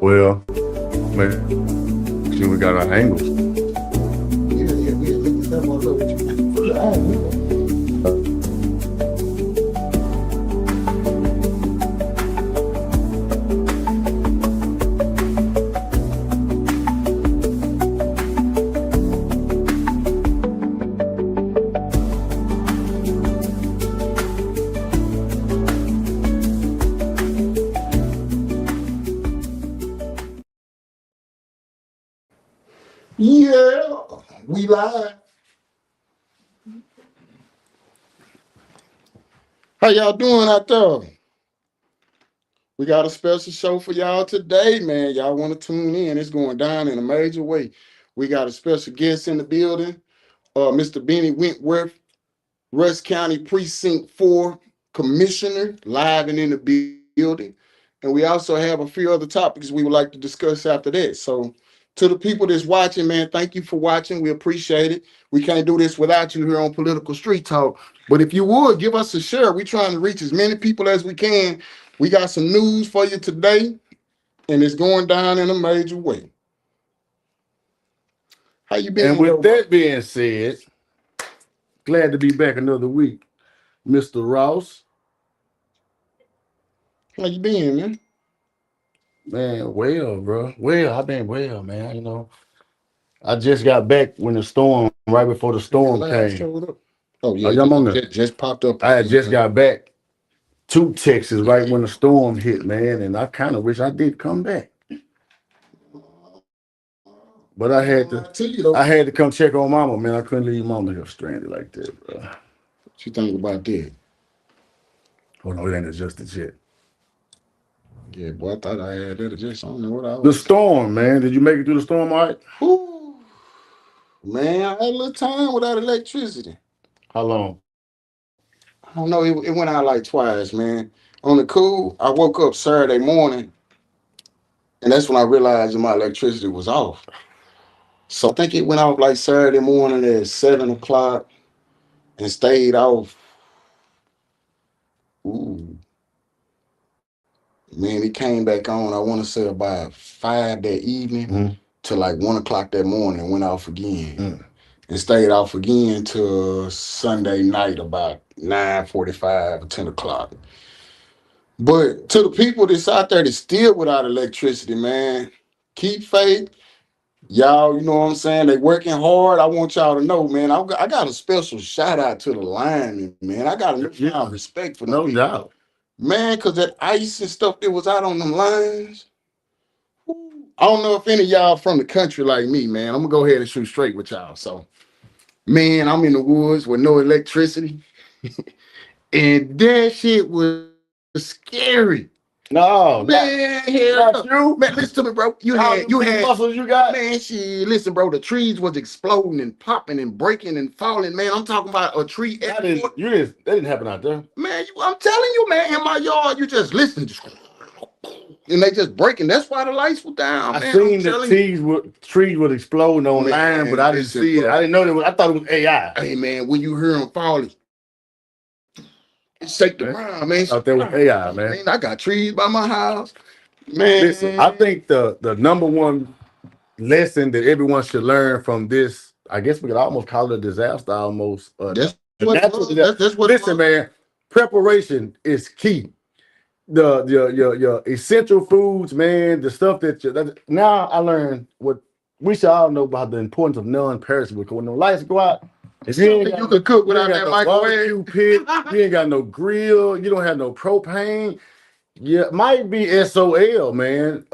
Well, make sure we got our angles. Yeah, we live. How y'all doing out there? We got a special show for y'all today, man. Y'all want to tune in? It's going down in a major way. We got a special guest in the building, Mr. Benny Wentworth, Rusk County Precinct 4 Commissioner, live and in the building. And we also have a few other topics we would like to discuss after that. So, to the people that's watching, man, thank you for watching. We appreciate it. We can't do this without you here on Political Street Talk. But if you would, give us a share. We're trying to reach as many people as we can. We got some news for you today, and it's going down in a major way. How you been? And with that being said, glad to be back another week, Mr. Ross. How you been, man? Man, well, bro. Well, I've been well, man. I just got back when the storm, right before the storm came. Oh, yeah. Just popped up. I had just got back to Texas right when the storm hit, man, and I kind of wish I did come back. But I had to come check on Mama, man. I couldn't leave Mama here stranded like that, bro. What you think about that? Oh no, it ain't adjusted yet. Yeah, boy, I thought I had that adjusted. I don't know what I was. The storm, man. Did you make it through the storm all right? Whew. Man, I had a little time without electricity. How long? I don't know. It went out like twice, man. On the cool, I woke up Saturday morning, and that's when I realized that my electricity was off. So I think it went off like Saturday morning at 7 o'clock and stayed off. Ooh. Man, it came back on, I want to say about 5 that evening to like 1 o'clock that morning and went off again. And stayed off again till Sunday night about 9:45 or 10 o'clock. But to the people that's out there that's still without electricity, man, keep faith. Y'all, you know what I'm saying? They working hard. I want y'all to know, man. I got a special shout out to the linemen, man. I got a respect for them. No doubt. Man, because that ice and stuff that was out on them lines. I don't know if any of y'all from the country like me, man. I'm going to go ahead and shoot straight with y'all. So, man, I'm in the woods with no electricity. And that shit was scary. No, man, not you. Man, listen to me, bro. You had muscles you got. Man, shit. Listen, bro. The trees was exploding and popping and breaking and falling. Man, I'm talking about a tree. That didn't happen out there. Man, I'm telling you, man. In my yard, you just listen, and they just breaking. That's why the lights were down. I seen the trees would explode on line, but I didn't see it. I didn't know that. I thought it was AI. Hey, man, when you hear them falling, shake the ground, man. Out there with AI, man. I got trees by my house. Man, listen, I think the number one lesson that everyone should learn from this, I guess we could almost call it a disaster almost. That's what listen, man, preparation is key. Your essential foods, man, the stuff now I learned what we should all know about the importance of non-perishable. When the lights go out, you can cook without that microwave pit, you ain't got no grill, you don't have no propane. Yeah, might be SOL, man.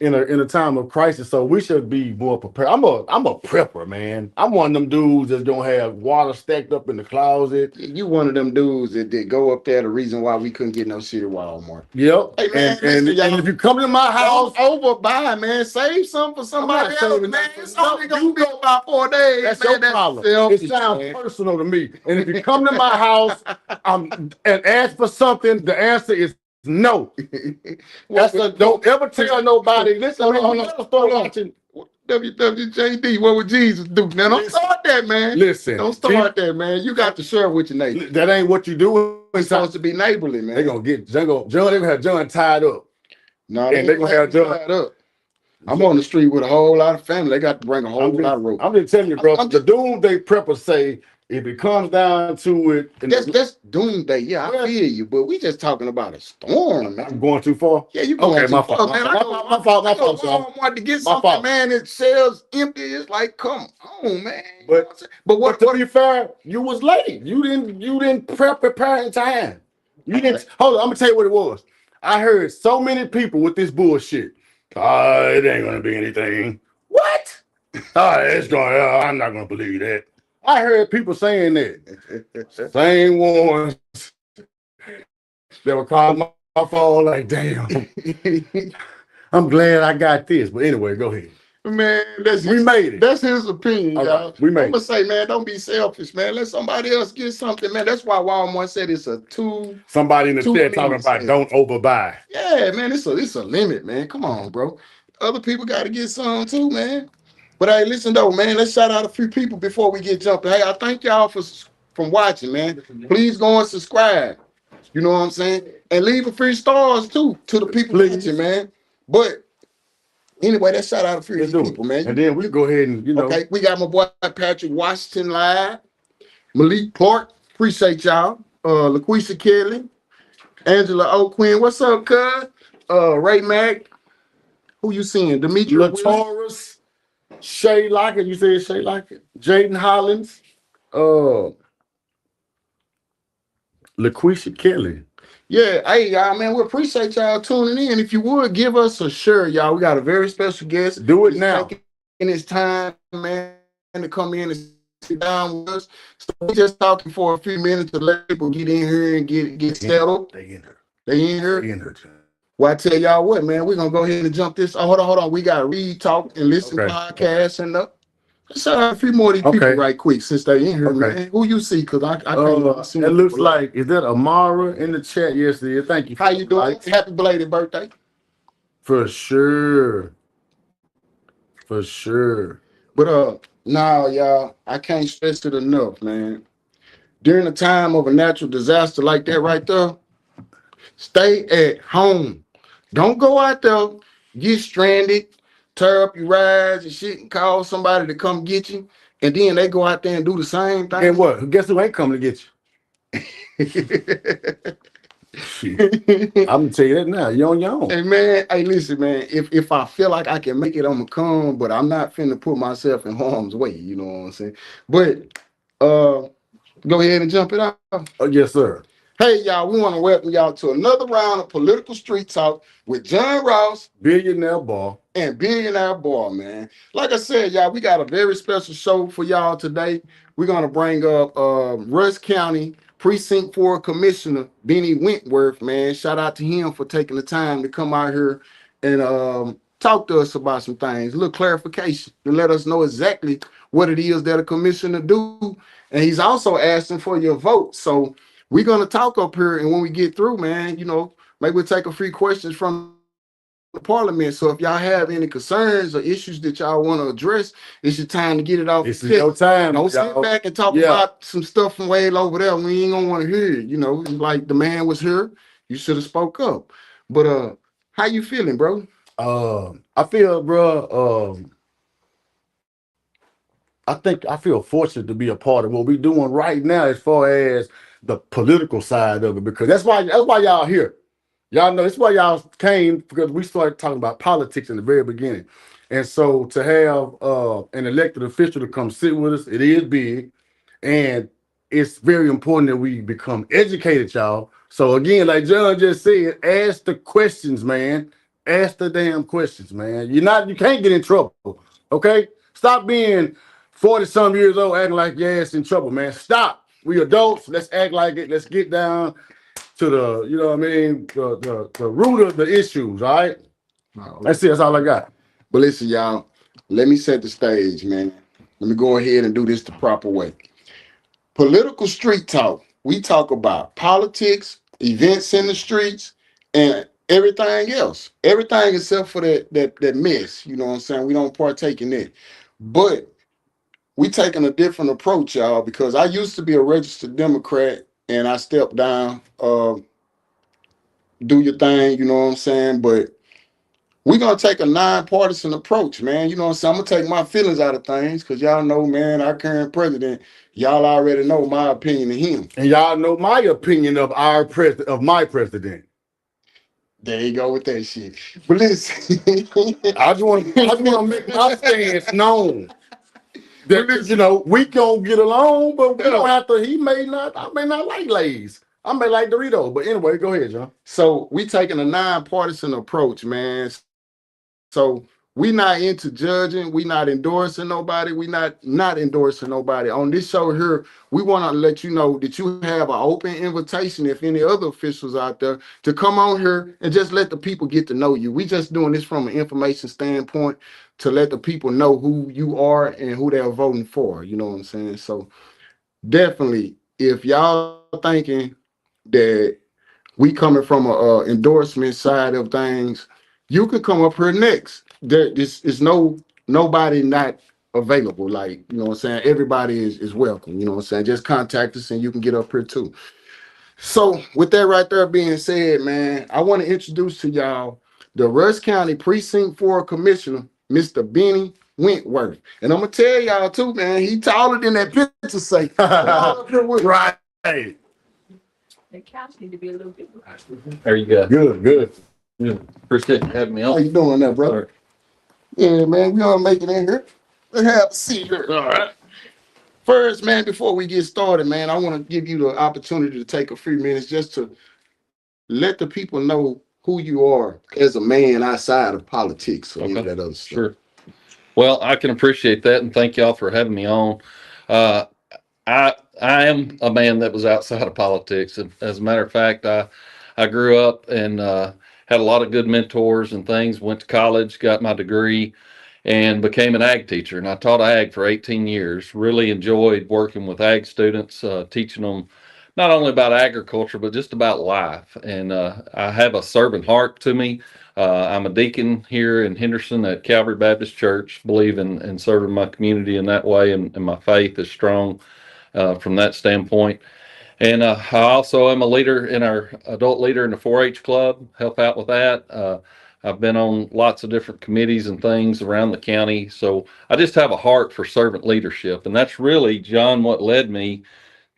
In a time of crisis, so we should be more prepared. I'm a prepper, man. I'm one of them dudes that's gonna have water stacked up in the closet. You one of them dudes that go up there. The reason why we couldn't get no shit at Walmart. Yep. Hey, man, and if you come to my house, overbuy, man. Save some for somebody else, man. It's only gonna be about 4 days. That's your problem. It sounds personal to me. And if you come to my house and ask for something, the answer is no. Don't ever tell nobody. Listen, hold on. Watching WWJD. What would Jesus do? Now don't start that, man. Listen, don't start that, man. You got to share with your neighbor. That ain't what you do. It's supposed to be neighborly, man. They gonna have John tied up. No, and they they're ain't gonna letting have me judge. slide up. I'm on the street with a whole lot of family. They got to bring a whole lot of rope. I'm just telling you, bro. I'm The just doomsday preppers say if it comes down to it, and that's doomsday. Yeah, I well, feel you, but we just talking about a storm, I'm man. going too far. Yeah, you Okay, going too my fault, far, my man. fault, my fault, I my go fault, to son. Walmart to get My something, fault. man. It sells empty. It's like, come on, man. You know But what I'm saying? But but to be fair, you was late. You didn't prepare in time. You didn't. Hold on, I'm gonna tell you what it was. I heard so many people with this bullshit. It ain't gonna be anything. What? It's going. I'm not gonna believe that. I heard people saying that. Same ones that were calling my phone like, "Damn, I'm glad I got this." But anyway, go ahead. Man, We made it. that's his opinion, All right, y'all. we I'm made gonna it. say, man, don't be selfish, man. Let somebody else get something, man. That's why Walmart said it's a Somebody in the two chat talking limit about sale. don't overbuy. Yeah, man, it's a limit, man. Come on, bro. Other people got to get some too, man. But hey, listen though, man. Let's shout out a few people before we get jumping. Hey, I thank y'all for from watching, man. Please go and subscribe. You know what I'm saying? And leave a few stars too to the people watching, Please. man. But anyway, let's shout out a few of Let's these do it. people, man. And then we go ahead and, Okay, we got my boy Patrick Washington live. Malik Clark, appreciate y'all. LaQuisha Kelly, Angela O'Quinn, what's up, cuz? Ray Mack, who you seeing? Demetri Willis. Lataurus, Shay Lockett, you said Shay Lockett, Jaden Hollins, uh, LaQuisha Kelly. Yeah, hey y'all, man, we appreciate y'all tuning in. If you would give us a share, y'all, we got a very special guest. Do it He's now. taking his time, man, to come in and sit down with us. So we just talking for a few minutes to let people get in here and get settled. They in her. They in here. They in her. Well, I tell y'all what, man, we're gonna go ahead and jump this. Oh, hold on. We got Read, Talk, and Listen Okay. podcasts and let's shout out a few more of these people Okay. right quick since they in here, Okay. man. Who you see? Cause I can't see It looks people. like, is that Amara in the chat? Yes, it is. Thank you. How you doing? Happy belated birthday. For sure. For sure. But now y'all, I can't stress it enough, man. During a time of a natural disaster like that right there, stay at home. Don't go out there, get stranded, tear up your rides and shit, and call somebody to come get you. And then they go out there and do the same And thing. what? Guess who ain't coming to get you? Shit. I'm gonna tell you that now. You're on your own. Hey man, hey listen, man. If I feel like I can make it, I'ma come, but I'm not finna put myself in harm's way. You know what I'm saying? But go ahead and jump it off. Oh, yes, sir. Hey, y'all, we want to welcome y'all to another round of Political Street Talk with John Ross Billionaire ball. and Billionaire Boy, man. Like I said, y'all, we got a very special show for y'all today. We're going to bring up Rusk County Precinct 4 Commissioner Benny Wentworth, man. Shout out to him for taking the time to come out here and talk to us about some things, a little clarification, and let us know exactly what it is that a commissioner do. And he's also asking for your vote. So we're going to talk up here, and when we get through, man, maybe we'll take a few questions from the parliament. So if y'all have any concerns or issues that y'all want to address, it's your time to get it off your chest. This is your time. Don't sit y'all. back and talk Yeah. about some stuff from way over there. We ain't gonna want to hear it. Like the man was here. You should have spoke up. But how you feeling, bro? I feel, bro. I feel fortunate to be a part of what we're doing right now, as far as the political side of it, because that's why y'all here. Y'all know that's why y'all came, because we started talking about politics in the very beginning. And so to have an elected official to come sit with us, it is big. And it's very important that we become educated, y'all. So again, like John just said, ask the questions, man. Ask the damn questions, man. You can't get in trouble. Okay? Stop being 40 some years old acting like your ass in trouble, man. Stop. We adults. Let's act like it. Let's get down to the, you know what I mean, the root of the issues, all right? That's it. That's all I got. But listen, y'all, let me set the stage, man. Let me go ahead and do this the proper way. Political street talk. We talk about politics, events in the streets, and everything else. Everything except for that mess. You know what I'm saying? We don't partake in it. But we taking a different approach, y'all, because I used to be a registered Democrat and I stepped down. Do your thing, you know what I'm saying? But we're gonna take a nonpartisan approach, man. You know what I'm saying? I'm gonna take my feelings out of things because y'all know, man, our current president, y'all already know my opinion of him. And y'all know my opinion of our president, of my president. There you go with that shit. But listen, I just want to make my stance known. but That listen, we gonna get along, but we don't have to. I may not like Lay's. I may like Doritos. But anyway, go ahead, John. so we taking a nonpartisan approach, man. So we not into judging, we not endorsing nobody, we not endorsing nobody. On this show here, we want to let you know that you have an open invitation if any other officials out there to come on here and just let the people get to know you. We just doing this from an information standpoint to let the people know who you are and who they're voting for. You know what I'm saying? So definitely, if y'all thinking that we coming from a endorsement side of things, you could come up here next. There is nobody not available. Like, you know what I'm saying? Everybody is welcome. You know what I'm saying? Just contact us and you can get up here too. So with that right there being said, man, I want to introduce to y'all the Rusk County Precinct 4 Commissioner, Mr. Benny Wentworth. And I'm gonna tell y'all too, man, he taller than that picture say. Right. The couch need to be a little bit. There you go. Good, good. Appreciate you having me How on. you doing there, brother? Sorry. Yeah, man, we gonna make it in here. Let's have a seat here. All right. First, man, before we get started, man, I want to give you the opportunity to take a few minutes just to let the people know who you are as a man outside of politics or any of Okay. that other stuff. Sure. Well, I can appreciate that, and thank y'all for having me on. Uh, I am a man that was outside of politics. And as a matter of fact, I grew up and had a lot of good mentors and things. Went to college, got my degree, and became an ag teacher. And I taught ag for 18 years. Really enjoyed working with ag students, teaching them not only about agriculture but just about life. And I have a servant heart to me. I'm a deacon here in Henderson at Calvary Baptist Church. Believe in serving my community in that way, and my faith is strong from that standpoint. And I also am a leader in our adult leader in the 4-H club, help out with that. I've been on lots of different committees and things around the county. So I just have a heart for servant leadership. And that's really, John, what led me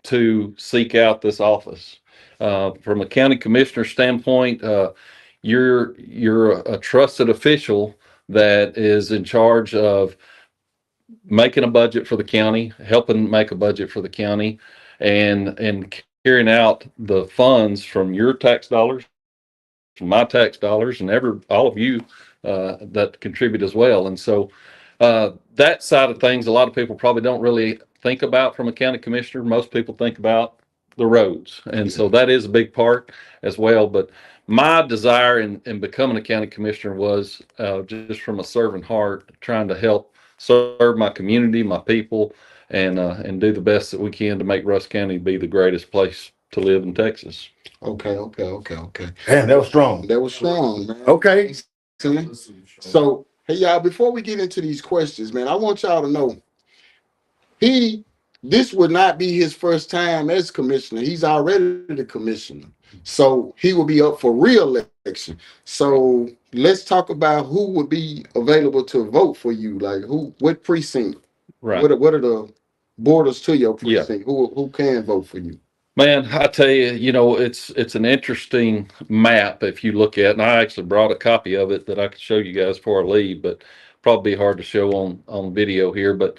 to seek out this office. From a county commissioner standpoint, you're a trusted official that is in charge of making a budget for the county, helping make a budget for the county, and carrying out the funds from your tax dollars, from my tax dollars, and all of you that contribute as well. And so that side of things, a lot of people probably don't really think about from a county commissioner. Most people think about the roads, and so that is a big part as well. But my desire in becoming a county commissioner was just from a servant heart, trying to help serve my community, my people, and do the best that we can to make Rusk County be the greatest place to live in Texas. Okay. Man, that was strong. That was strong, man. Okay. So, hey, y'all, before we get into these questions, man, I want y'all to know he this would not be his first time as commissioner. He's already the commissioner. So he will be up for re-election. So let's talk about who would be available to vote for you. Like what precinct? Right. What are the borders to your Yeah. precinct? Who can vote for you? Man, I tell you, it's an interesting map if you look at, and I actually brought a copy of it that I could show you guys before I leave, but probably be hard to show on video here. But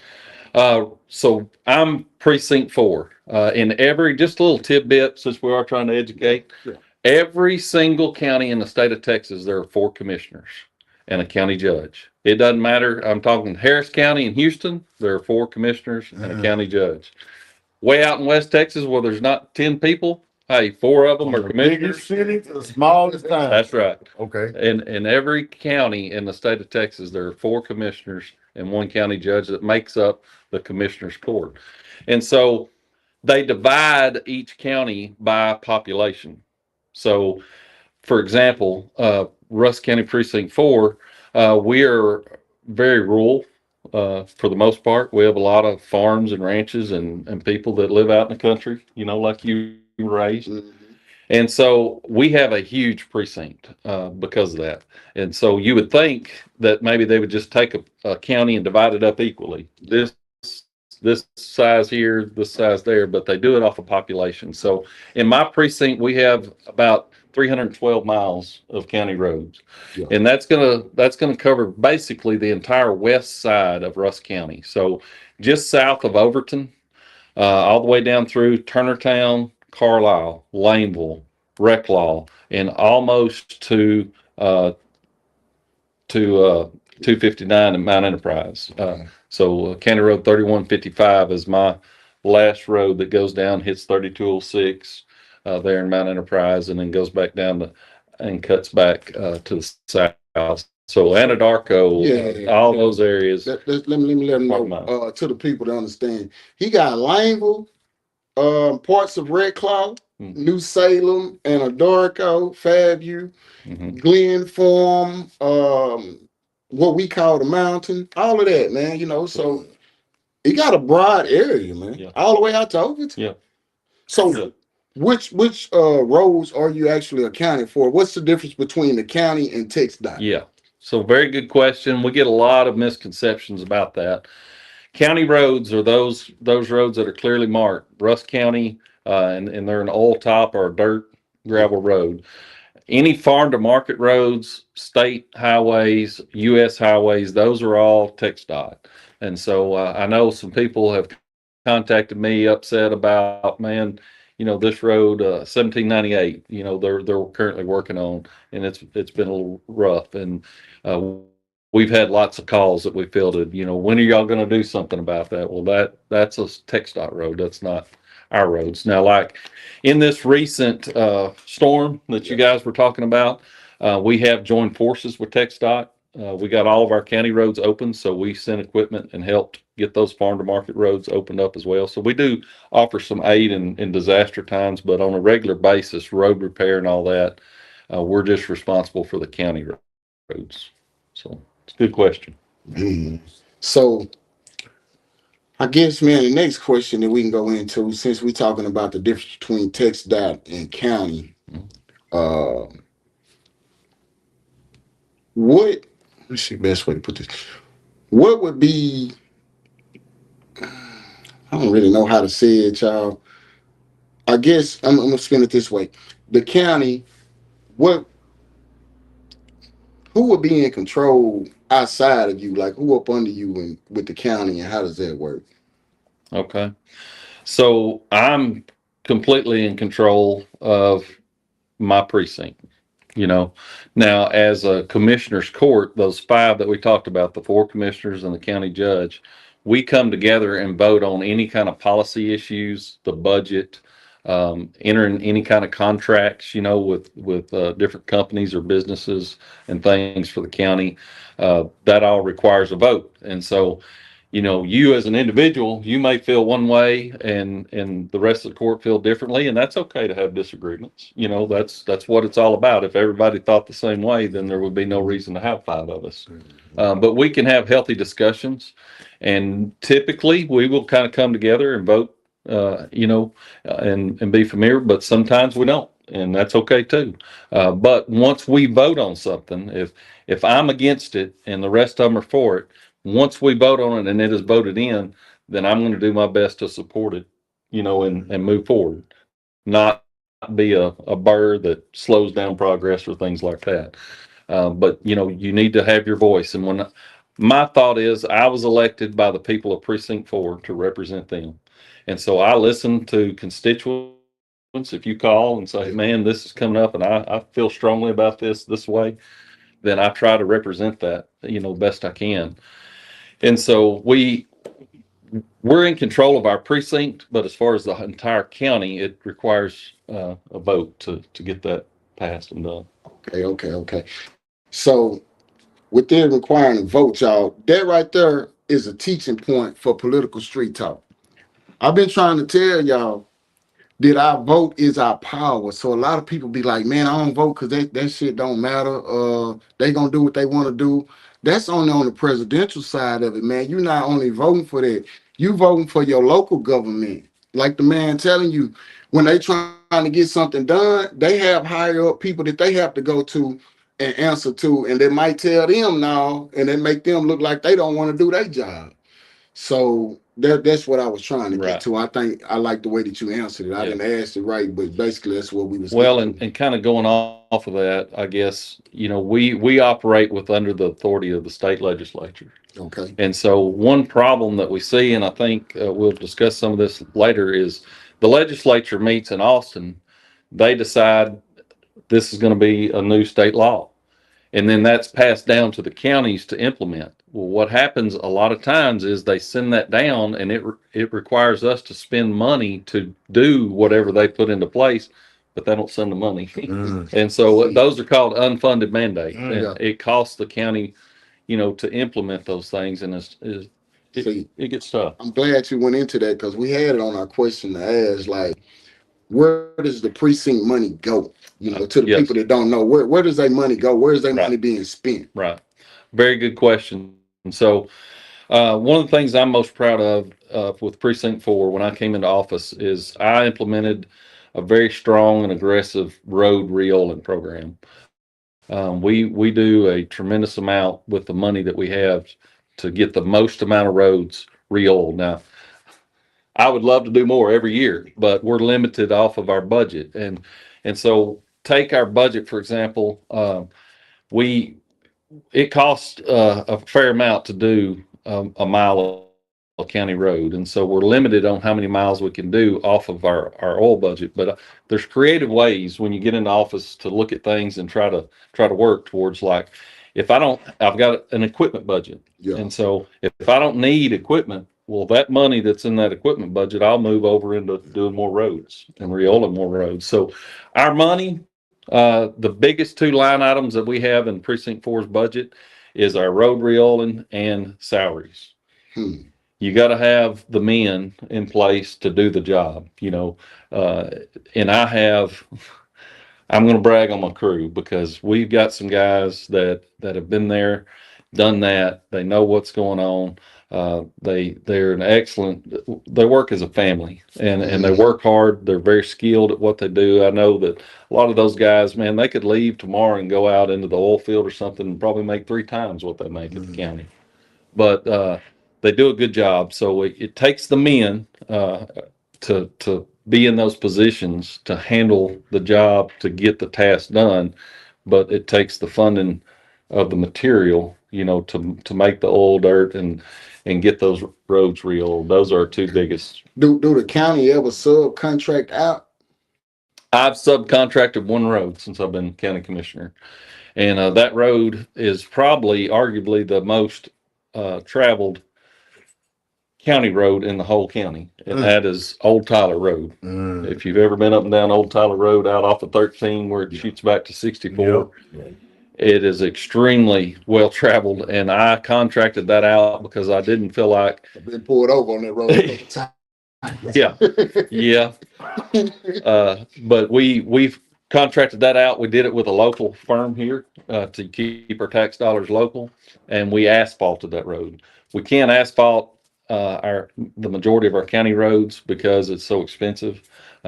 so I'm precinct 4. In every just a little tidbit since we are trying to educate, Yeah. every single county in the state of Texas, there are 4 commissioners and a county judge. It doesn't matter. I'm talking Harris County in Houston, there are 4 commissioners and a county judge. Way out in West Texas where there's not 10 people, hey, 4 of them From are the commissioners. biggest city to the smallest town. That's right. Okay. In every county in the state of Texas, there are 4 commissioners and 1 county judge that makes up the commissioners court. And so they divide each county by population. So, for example, Rusk County Precinct 4, we are very rural for the most part. We have a lot of farms and ranches and people that live out in the country, like you raised. Mhm. And so we have a huge precinct because of that. And so you would think that maybe they would just take a county and divide it up equally. This size here, this size there, but they do it off of population. So in my precinct, we have about 312 miles of county roads, Yeah. and that's gonna cover basically the entire west side of Rusk County. So just south of Overton, all the way down through Turnertown, Carlisle, Laneville, Recklaw, and almost uh, to 259 in Mount Enterprise. So County Road 3155 is my last road that goes down, hits 3206 there in Mount Enterprise, and then goes back down and cuts back to the south. So Anadarko, Yeah. all those areas. Let me let them Talk know about to the people to understand. He got Laneville, parts of Red Claw, Mm. New Salem, Anadarko, Fairview, Mhm. Glen Farm, what we call the mountain, all of that, man. You know, so he got a broad area, man, Yeah. all the way out to Overton. Yeah. So, Yeah. which roads are you actually accounting for? What's the difference between the county and Tex dot? Yeah. So very good question. We get a lot of misconceptions about that. County roads are those roads that are clearly marked. Rusk County, and they're an oil top or a dirt gravel road. Any farm to market roads, state highways, U.S. highways, those are all text dot. And so I know some people have contacted me upset about, man, this road 1798, they're currently working on, and it's been a little rough. And uh, we've had lots of calls that we fielded. When are y'all going to do something about that? Well, that's a text dot road. That's not our roads. Now, like in this recent storm that you guys were talking about, we have joined forces with TxDOT. We got all of our county roads open, so we sent equipment and helped get those farm to market roads opened up as well. So we do offer some aid in disaster times, but on a regular basis, road repair and all that, we're just responsible for the county roads. So it's a good question. Mhm. So I guess, man, the next question that we can go into, since we're talking about the difference between text dot and county, Mhm. uh, what, let's see, best way to put this. What would be, I don't really know how to say it, y'all. I guess I'm gonna spin it this way. The county, what, who would be in control outside of you? Like who up under you and with the county, and how does that work? Okay. So I'm completely in control of my precinct. you know. Now, as a commissioner's court, those five that we talked about, the four commissioners and the county judge, we come together and vote on any kind of policy issues, the budget, entering any kind of contracts, with different companies or businesses and things for the county. That all requires a vote. And so, you as an individual, you may feel one way and the rest of the court feel differently, and that's okay to have disagreements. That's what it's all about. If everybody thought the same way, then there would be no reason to have five of us. But we can have healthy discussions, and typically we will kind of come together and vote, and be familiar, but sometimes we don't, and that's okay too. But once we vote on something, if I'm against it and the rest of them are for it, once we vote on it and it is voted in, then I'm going to do my best to support it, and move forward, not be a burr that slows down progress or things like that. But you need to have your voice. And when my thought is, I was elected by the people of Precinct 4 to represent them, and so I listen to constituents. If you call and say, "Man, this is coming up, and I feel strongly about this way," then I try to represent that, best I can. And so we're in control of our precinct, but as far as the entire county, it requires a vote to get that passed and done. Okay. So with them requiring a vote, y'all, that right there is a teaching point for political street talk. I've been trying to tell y'all that our vote is our power. So a lot of people be like, man, I don't vote because that shit don't matter. They gonna do what they want to do. That's only on the presidential side of it, man. You're not only voting for that, you voting for your local government. Like the man telling you, when they trying to to get something done, they have higher up people that they have to go to and answer to, and they might tell them now, and then make them look like they don't want to do their job. So that's what I was trying to get Right. to. I think I like the way that you answered it. I Yeah. didn't ask it right, but basically that's what we was Well, getting and kind of going off of that, I guess, we operate with under the authority of the state legislature. to. Okay. And so one problem that we see, and I think we'll discuss some of this later, is the legislature meets in Austin. They decide this is going to be a new state law. And then that's passed down to the counties to implement. Well, what happens a lot of times is they send that down, and it requires us to spend money to do whatever they put into place, but they don't send the money. Mm. And so those are called unfunded mandates, Mm. and Yeah. it costs the county, to implement those things, and See, it gets tough. I'm glad you went into that because we had it on our question to ask, like, where does the precinct money go? To the Yes. people that don't know, where does their money go? Where is their Right. money being spent? Right. Very good question. And so, one of the things I'm most proud of with Precinct 4 when I came into office is I implemented a very strong and aggressive road re-oiling program. We do a tremendous amount with the money that we have to get the most amount of roads re-oiled. Now, I would love to do more every year, but we're limited off of our budget, and so take our budget for example. We It costs a fair amount to do a mile of county road, and so we're limited on how many miles we can do off of our oil budget. But there's creative ways when you get into office to look at things and try to work towards, like, if I've got an equipment budget, Yeah. and so if I don't need equipment, well, that money that's in that equipment budget, I'll move over into doing more roads and re-oiling more roads. So our money, the biggest two line items that we have in Precinct 4's budget is our road re-oiling and salaries. Hmm. You got to have the men in place to do the job, uh, and I'm going to brag on my crew because we've got some guys that have been there, done that. They know what's going on. They're an excellent. They work as a family, and they work hard. They're very skilled at what they do. I know that a lot of those guys, man, they could leave tomorrow and go out into the oil field or something and probably make 3 times what they make at the county. But they do a good job. So it takes the men to be in those positions to handle the job to get the task done, but it takes the funding of the material, to make the oil, dirt, and get those roads real. Those are our two biggest. Do the county ever subcontract out? I've subcontracted one road since I've been county commissioner, and that road is probably arguably the most traveled county road in the whole county, and that is Old Tyler Road. Mm. If you've ever been up and down Old Tyler Road out off of 13 where it shoots back to 64, Yep. it is extremely well traveled, and I contracted that out because I didn't feel like, I've been pulled over on that road a couple times. yeah, yeah. But we've contracted that out. We did it with a local firm here to keep our tax dollars local, and we asphalted that road. We can't asphalt the majority of our county roads because it's so expensive.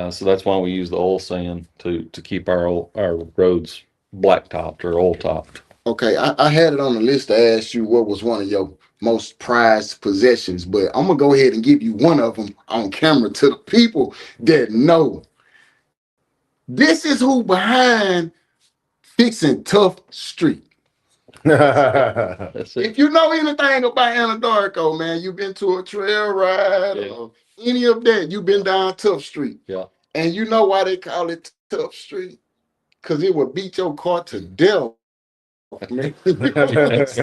So that's why we use the oil sand to keep our roads blacktopped or oil topped. Okay, I had it on the list to ask you what was one of your most prized possessions, but I'm gonna go ahead and give you one of them on camera to the people that know. This is who behind fixing Tough Street. That's it. If you know anything about Anadarko, man, you've been to a trail ride Yeah. or any of that, you've been down Tough Street. Yeah. And you know why they call it Tough Street? Because it would beat your car to death. Man. That's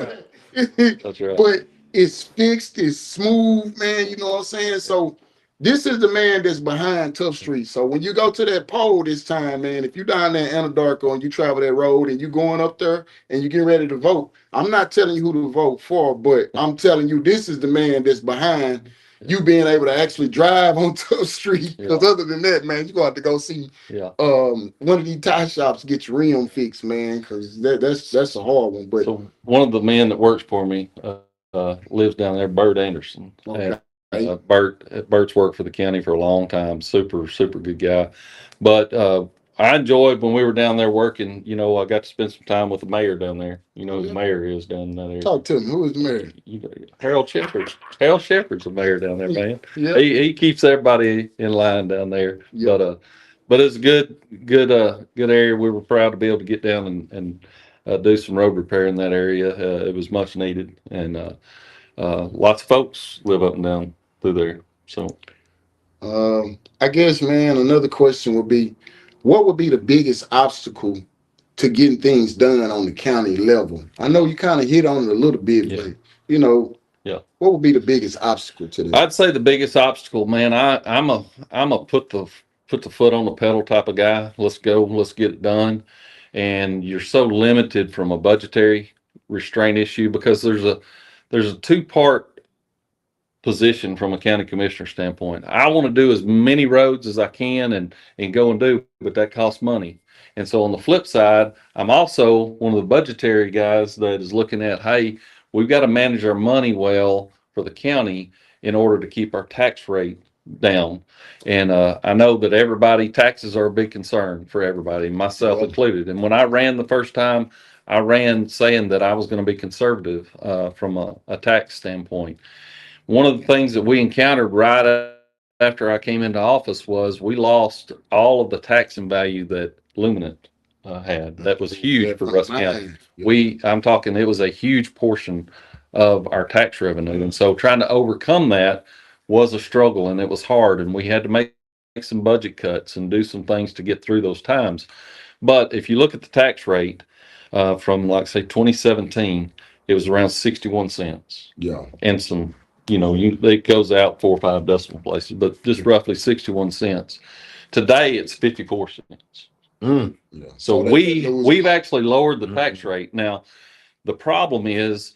right. But it's fixed, it's smooth, man. You know what I'm saying? So this is the man that's behind Tough Street. So when you go to that poll this time, man, if you down there in Anadarko and you travel that road and you going up there and you get ready to vote, I'm not telling you who to vote for, but I'm telling you this is the man that's behind you being able to actually drive on Tough Street. Because other than that, man, you're gonna have to go see one of these tire shops get your rim fixed, man, because that's a hard one. But so one of the men that works for me lives down there, Bird Anderson. Okay. Bert's worked for the county for a long time. Super, super good guy. But I enjoyed when we were down there working. You know, I got to spend some time with the mayor down there. You know Oh who the yeah. mayor is down there. Talk to me. Who is the mayor? Harold Shepherd. Harold Shepherd's the mayor down there, man. Yeah. He keeps everybody in line down there. Yeah. But it's good area. We were proud to be able to get down and do some road repair in that area. It was much needed, and lots of folks live up and down through there. So I guess, man, another question would be, what would be the biggest obstacle to getting things done on the county level? I know you kind of hit on it a little bit, yeah, but you know, yeah. what would be the biggest obstacle to that? I'd say the biggest obstacle, man. I'm a put the foot on the pedal type of guy. Let's go. Let's get it done. And you're so limited from a budgetary restraint issue because there's a two-part position from a county commissioner standpoint. I want to do as many roads as I can and go and do, but that costs money. And so on the flip side, I'm also one of the budgetary guys that is looking at, hey, we've got to manage our money well for the county in order to keep our tax rate down. And I know that taxes are a big concern for everybody, myself Yeah. included. And when I ran the first time, I ran saying that I was going to be conservative from a tax standpoint. One of the things that we encountered right after I came into office was we lost all of the taxing value that Luminant had. That was huge for Rusk County. I'm talking, it was a huge portion of our tax revenue. And so trying to overcome that was a struggle and it was hard. And we had to make some budget cuts and do some things to get through those times. But if you look at the tax rate from, like, say, 2017, it was around 61 cents Yeah. and some, it goes out 4 or 5 decimal places, but just roughly 61 cents. Today it's 54 cents. Mm. Yeah. So we've actually lowered the tax Mhm. rate. Now, the problem is,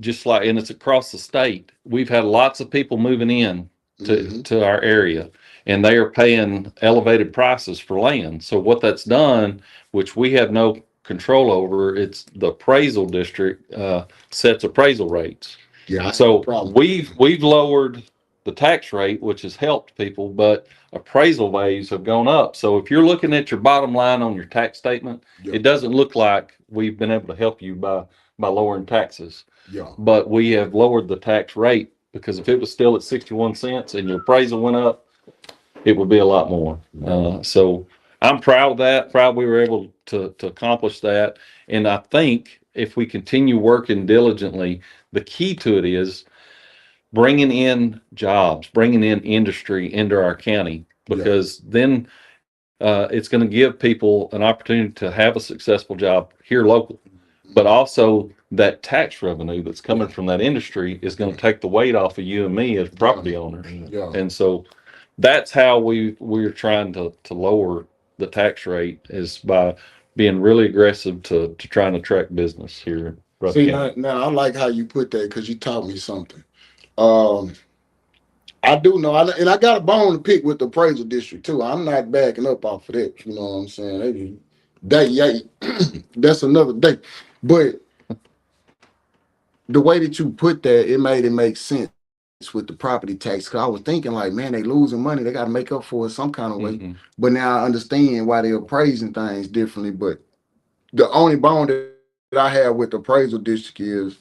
just like, and it's across the state, we've had lots of people moving in to our area, and they are paying elevated prices for land. So what that's done, which we have no control over, it's the appraisal district sets appraisal rates. Yeah. So we've lowered the tax rate, which has helped people, but appraisal values have gone up. So if you're looking at your bottom line on your tax statement, Yeah. it doesn't look like we've been able to help you by lowering taxes. Yeah. But we have lowered the tax rate because if it was still at 61 cents and your appraisal went up, it would be a lot more. So I'm proud of that. Proud we were able to accomplish that. And I think if we continue working diligently, the key to it is bringing in jobs, bringing in industry into our county, because then it's going to give people an opportunity to have a successful job here local. But also that tax revenue that's coming from that industry is going to take the weight off of you and me as property owners. Yeah. And so that's how we're trying to lower the tax rate, is by being really aggressive to try and attract business here in Rusk See, County. now I like how you put that because you taught me something. Um, I do know, and I got a bone to pick with the appraisal district too. I'm not backing up off of that. You know what I'm saying? Yeah, that's another day. But the way that you put that, it made it make sense with the property tax. Cause I was thinking like, man, they losing money. They got to make up for it some kind of way. Mhm. But now I understand why they're appraising things differently. But the only bone that I have with the appraisal district is,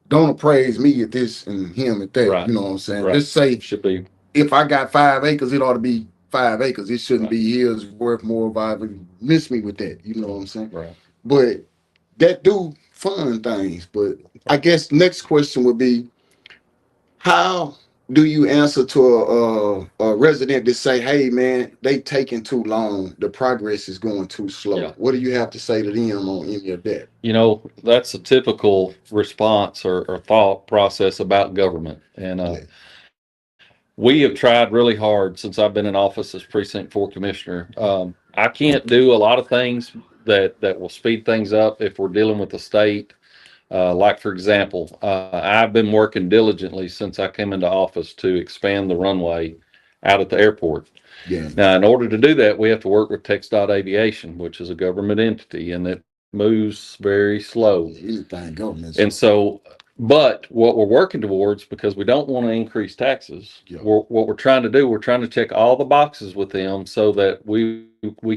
don't appraise me at this and him at that. Right. You know what I'm saying? Right. Just say, Should be. if I got 5 acres, it ought to be 5 acres. It shouldn't Right. be his worth more if I miss me with that. You know what I'm saying? Right. But that do fun things. But I guess next question would be, how do you answer to a resident that say, hey man, they taking too long, the progress is going too slow? Yeah. What do you have to say to them on any of that? That's a typical response or thought process about government. And Yeah. we have tried really hard since I've been in office as Precinct 4 Commissioner. I can't do a lot of things that will speed things up if we're dealing with the state. Like, for example, I've been working diligently since I came into office to expand the runway out at the airport. Yeah. Now, in order to do that, we have to work with TxDOT Aviation, which is a government entity, and it moves very slow. Anything government. And so But what we're working towards, because we don't want to increase taxes, Yeah. what we're trying to do, we're trying to check all the boxes with them so that we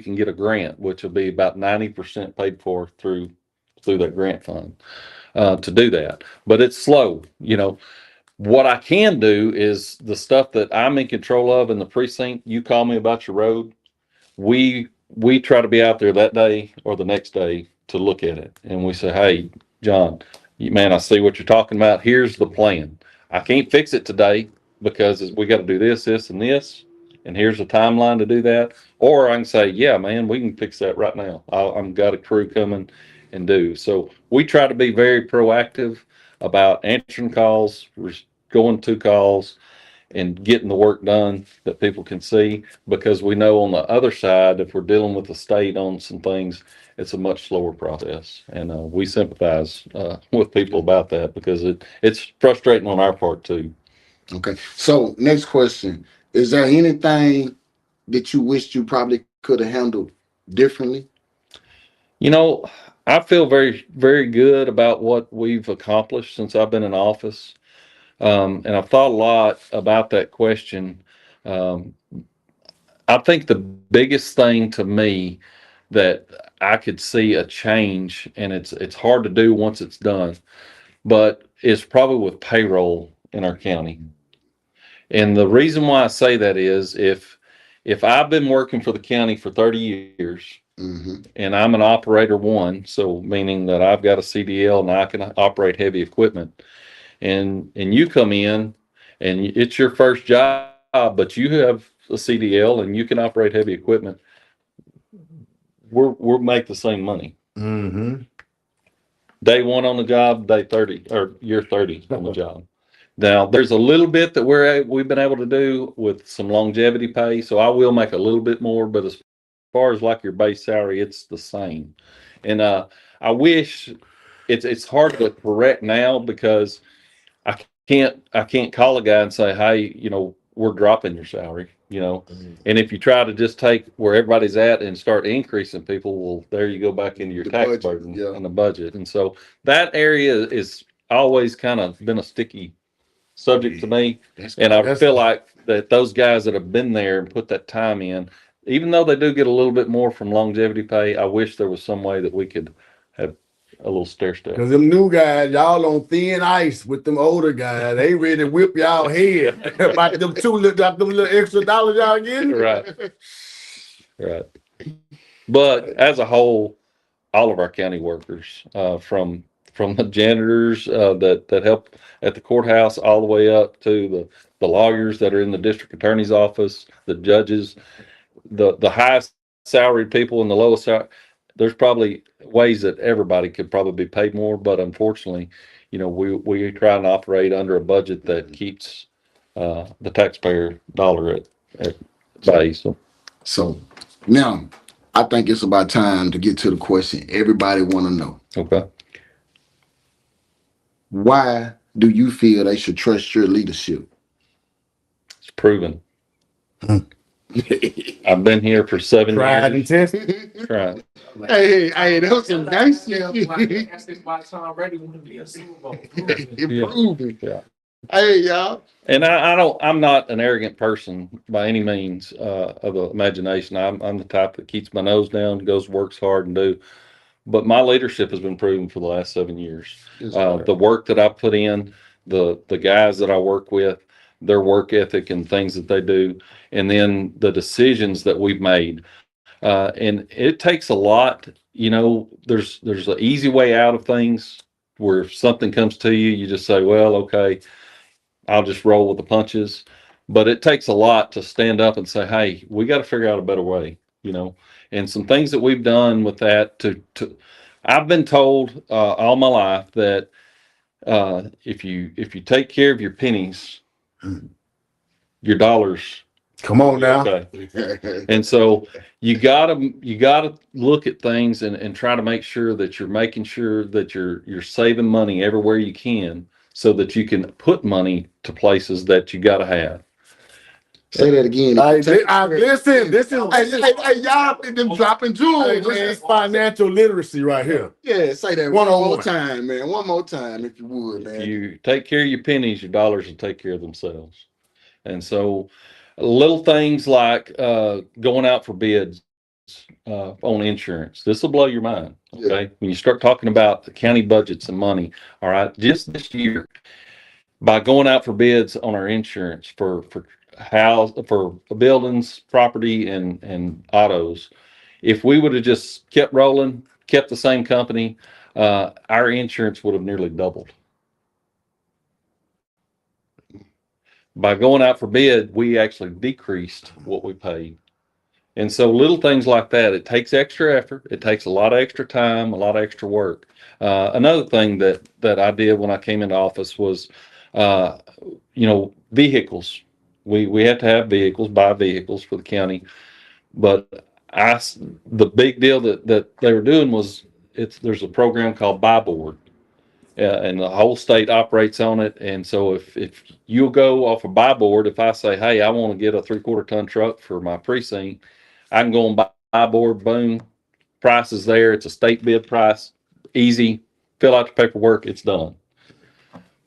can get a grant, which will be about 90% paid for through that grant fund to do that. But it's slow. What I can do is the stuff that I'm in control of in the precinct. You call me about your road, we try to be out there that day or the next day to look at it, and we say, hey, John, man, I see what you're talking about. Here's the plan. I can't fix it today because we got to do this and this, and here's the timeline to do that. Or I can say, yeah, man, we can fix that right now. I'm got a crew coming and do. So we try to be very proactive about answering calls, going to calls, and getting the work done that people can see, because we know on the other side, if we're dealing with the state on some things, it's a much slower process. And we sympathize with people about that, because it's frustrating on our part too. Okay. So next question: is there anything that you wished you probably could have handled differently? You know, I feel very, very good about what we've accomplished since I've been in office. And I've thought a lot about that question. Um, I think the biggest thing to me that I could see a change, and it's hard to do once it's done, but it's probably with payroll in our county. And the reason why I say that is if I've been working for the county for 30 years Mm-hmm. and I'm an operator one, so meaning that I've got a CDL and I can operate heavy equipment, and you come in and it's your first job, but you have a CDL and you can operate heavy equipment, we'll make the same money. Mm-hmm. Day one on the job, day 30 or year 30 on the job. Now, there's a little bit that we've been able to do with some longevity pay, so I will make a little bit more. But as far as like your base salary, it's the same. And I wish it's hard to correct now because I can't call a guy and say, hey, we're dropping your salary. And if you try to just take where everybody's at and start increasing people, well, there you go back into your The tax budget, burden yeah. and the budget. And so that area is always kind of been a sticky subject to me. That's And I That's feel like that those guys that have been there and put that time in, even though they do get a little bit more from longevity pay, I wish there was some way that we could have a little stair step. because them new guys, y'all on thin ice with them older guys. They ready to whip y'all head about them little extra dollars y'all getting. Right, right. But as a whole, all of our county workers, from the janitors that help at the courthouse, all the way up to the lawyers that are in the district attorney's office, the judges, the highest salaried people and the lowest salary. There's probably ways that everybody could probably be paid more, but unfortunately, we try and operate under a budget that keeps the taxpayer dollar at bay. So So now I think it's about time to get to the question everybody want to know. okay, Why do you feel they should trust your leadership? it's proven. Hey, I've been here for 7 years. Tried and tested. Right. hey, that was some nice shit. That's just why Tom Brady want to be a Super Bowl. Improving. Yeah. Hey, y'all. And I'm not an arrogant person by any means of the imagination. I'm the type that keeps my nose down, goes, works hard and do. But my leadership has been proven for the last 7 years. The work that I put in, the guys that I work with, their work ethic and things that they do, and then the decisions that we've made. And it takes a lot. There's an easy way out of things where if something comes to you, you just say, well, okay, I'll just roll with the punches. But it takes a lot to stand up and say, hey, we got to figure out a better way, and some things that we've done with that I've been told all my life that if you take care of your pennies, your dollars. Come on now. Okay. And so you gotta look at things and try to make sure that you're making sure that you're saving money everywhere you can so that you can put money to places that you gotta have. Say that again. Listen, this is Hey, y'all them dropping jewels, this man. is financial literacy right here. Yeah, say that one more 101. time, man. One more time, if you would, If man. you take care of your pennies, your dollars will take care of themselves. And so, little things like going out for bids on insurance. This will blow your mind. Okay, Yeah. when you start talking about the county budgets and money. All right, just this year, by going out for bids on our insurance for buildings, property, and autos, if we would have just kept rolling, kept the same company, our insurance would have nearly doubled. By going out for bid, we actually decreased what we paid. And so little things like that, it takes extra effort. It takes a lot of extra time, a lot of extra work. Another thing that I did when I came into office was, uh, vehicles. We have to have vehicles, buy vehicles for the county. But the big deal that they were doing was there's a program called Buy Board, and the whole state operates on it. And so if you'll go off a buy board, if I say, hey, I want to get a 3/4 ton truck for my precinct, I can go on buy board, boom, price is there. It's a state bid price, easy, fill out the paperwork, it's done.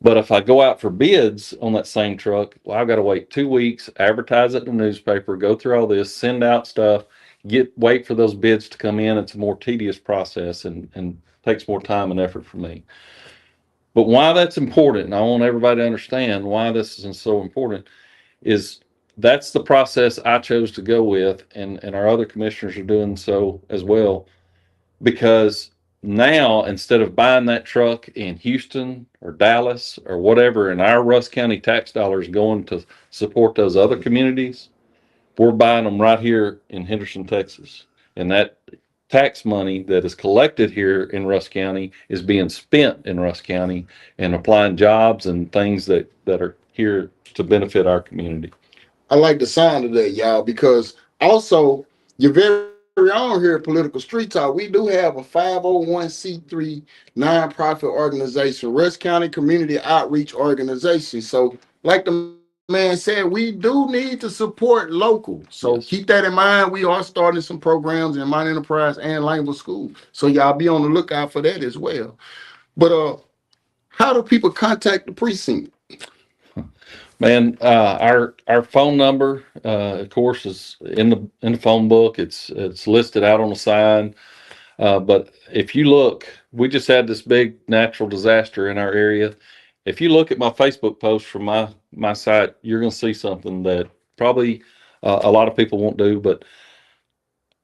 But if I go out for bids on that same truck, well, I've got to wait 2 weeks, advertise it in the newspaper, go through all this, send out stuff, wait for those bids to come in. It's a more tedious process and takes more time and effort for me. But why that's important, and I want everybody to understand why this is so important, is that's the process I chose to go with, and our other commissioners are doing so as well. Because now, instead of buying that truck in Houston or Dallas or whatever, and our Rusk County tax dollars going to support those other communities, we're buying them right here in Henderson, Texas. And that tax money that is collected here in Rusk County is being spent in Rusk County and applying jobs and things that are here to benefit our community. I like the sound of that, y'all, because also you're very own here at Political Street Talk. We do have a 501c3 nonprofit organization, Rusk County Community Outreach Organization. So, like the man said, we do need to support local. So Yes. keep that in mind. We are starting some programs in Mount Enterprise and Langville School. So y'all be on the lookout for that as well. But how do people contact the precinct? Man, our phone number, of course, is in the phone book. It's listed out on the sign. But if you look, we just had this big natural disaster in our area. If you look at my Facebook post from my site, you're going to see something that probably a lot of people won't do. But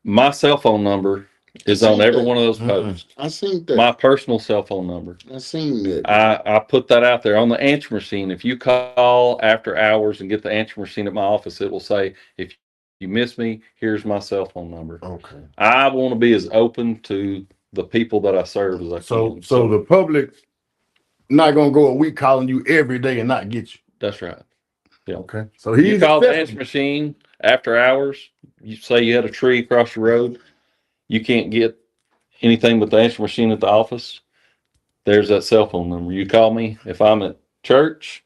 my cell phone number is on every one of those posts. I seen that. My personal cell phone number. I seen that. I put that out there on the answer machine. If you call after hours and get the answer machine at my office, it will say, if you miss me, here's my cell phone number. Okay. I want to be as open to the people that I serve as I can. So the public not gonna go a week calling you every day and not get you. That's right. Yeah. Okay. So You call the answer machine after hours. You say you had a tree across the road. You can't get anything but the answer machine at the office. There's that cell phone number. You call me if I'm at church,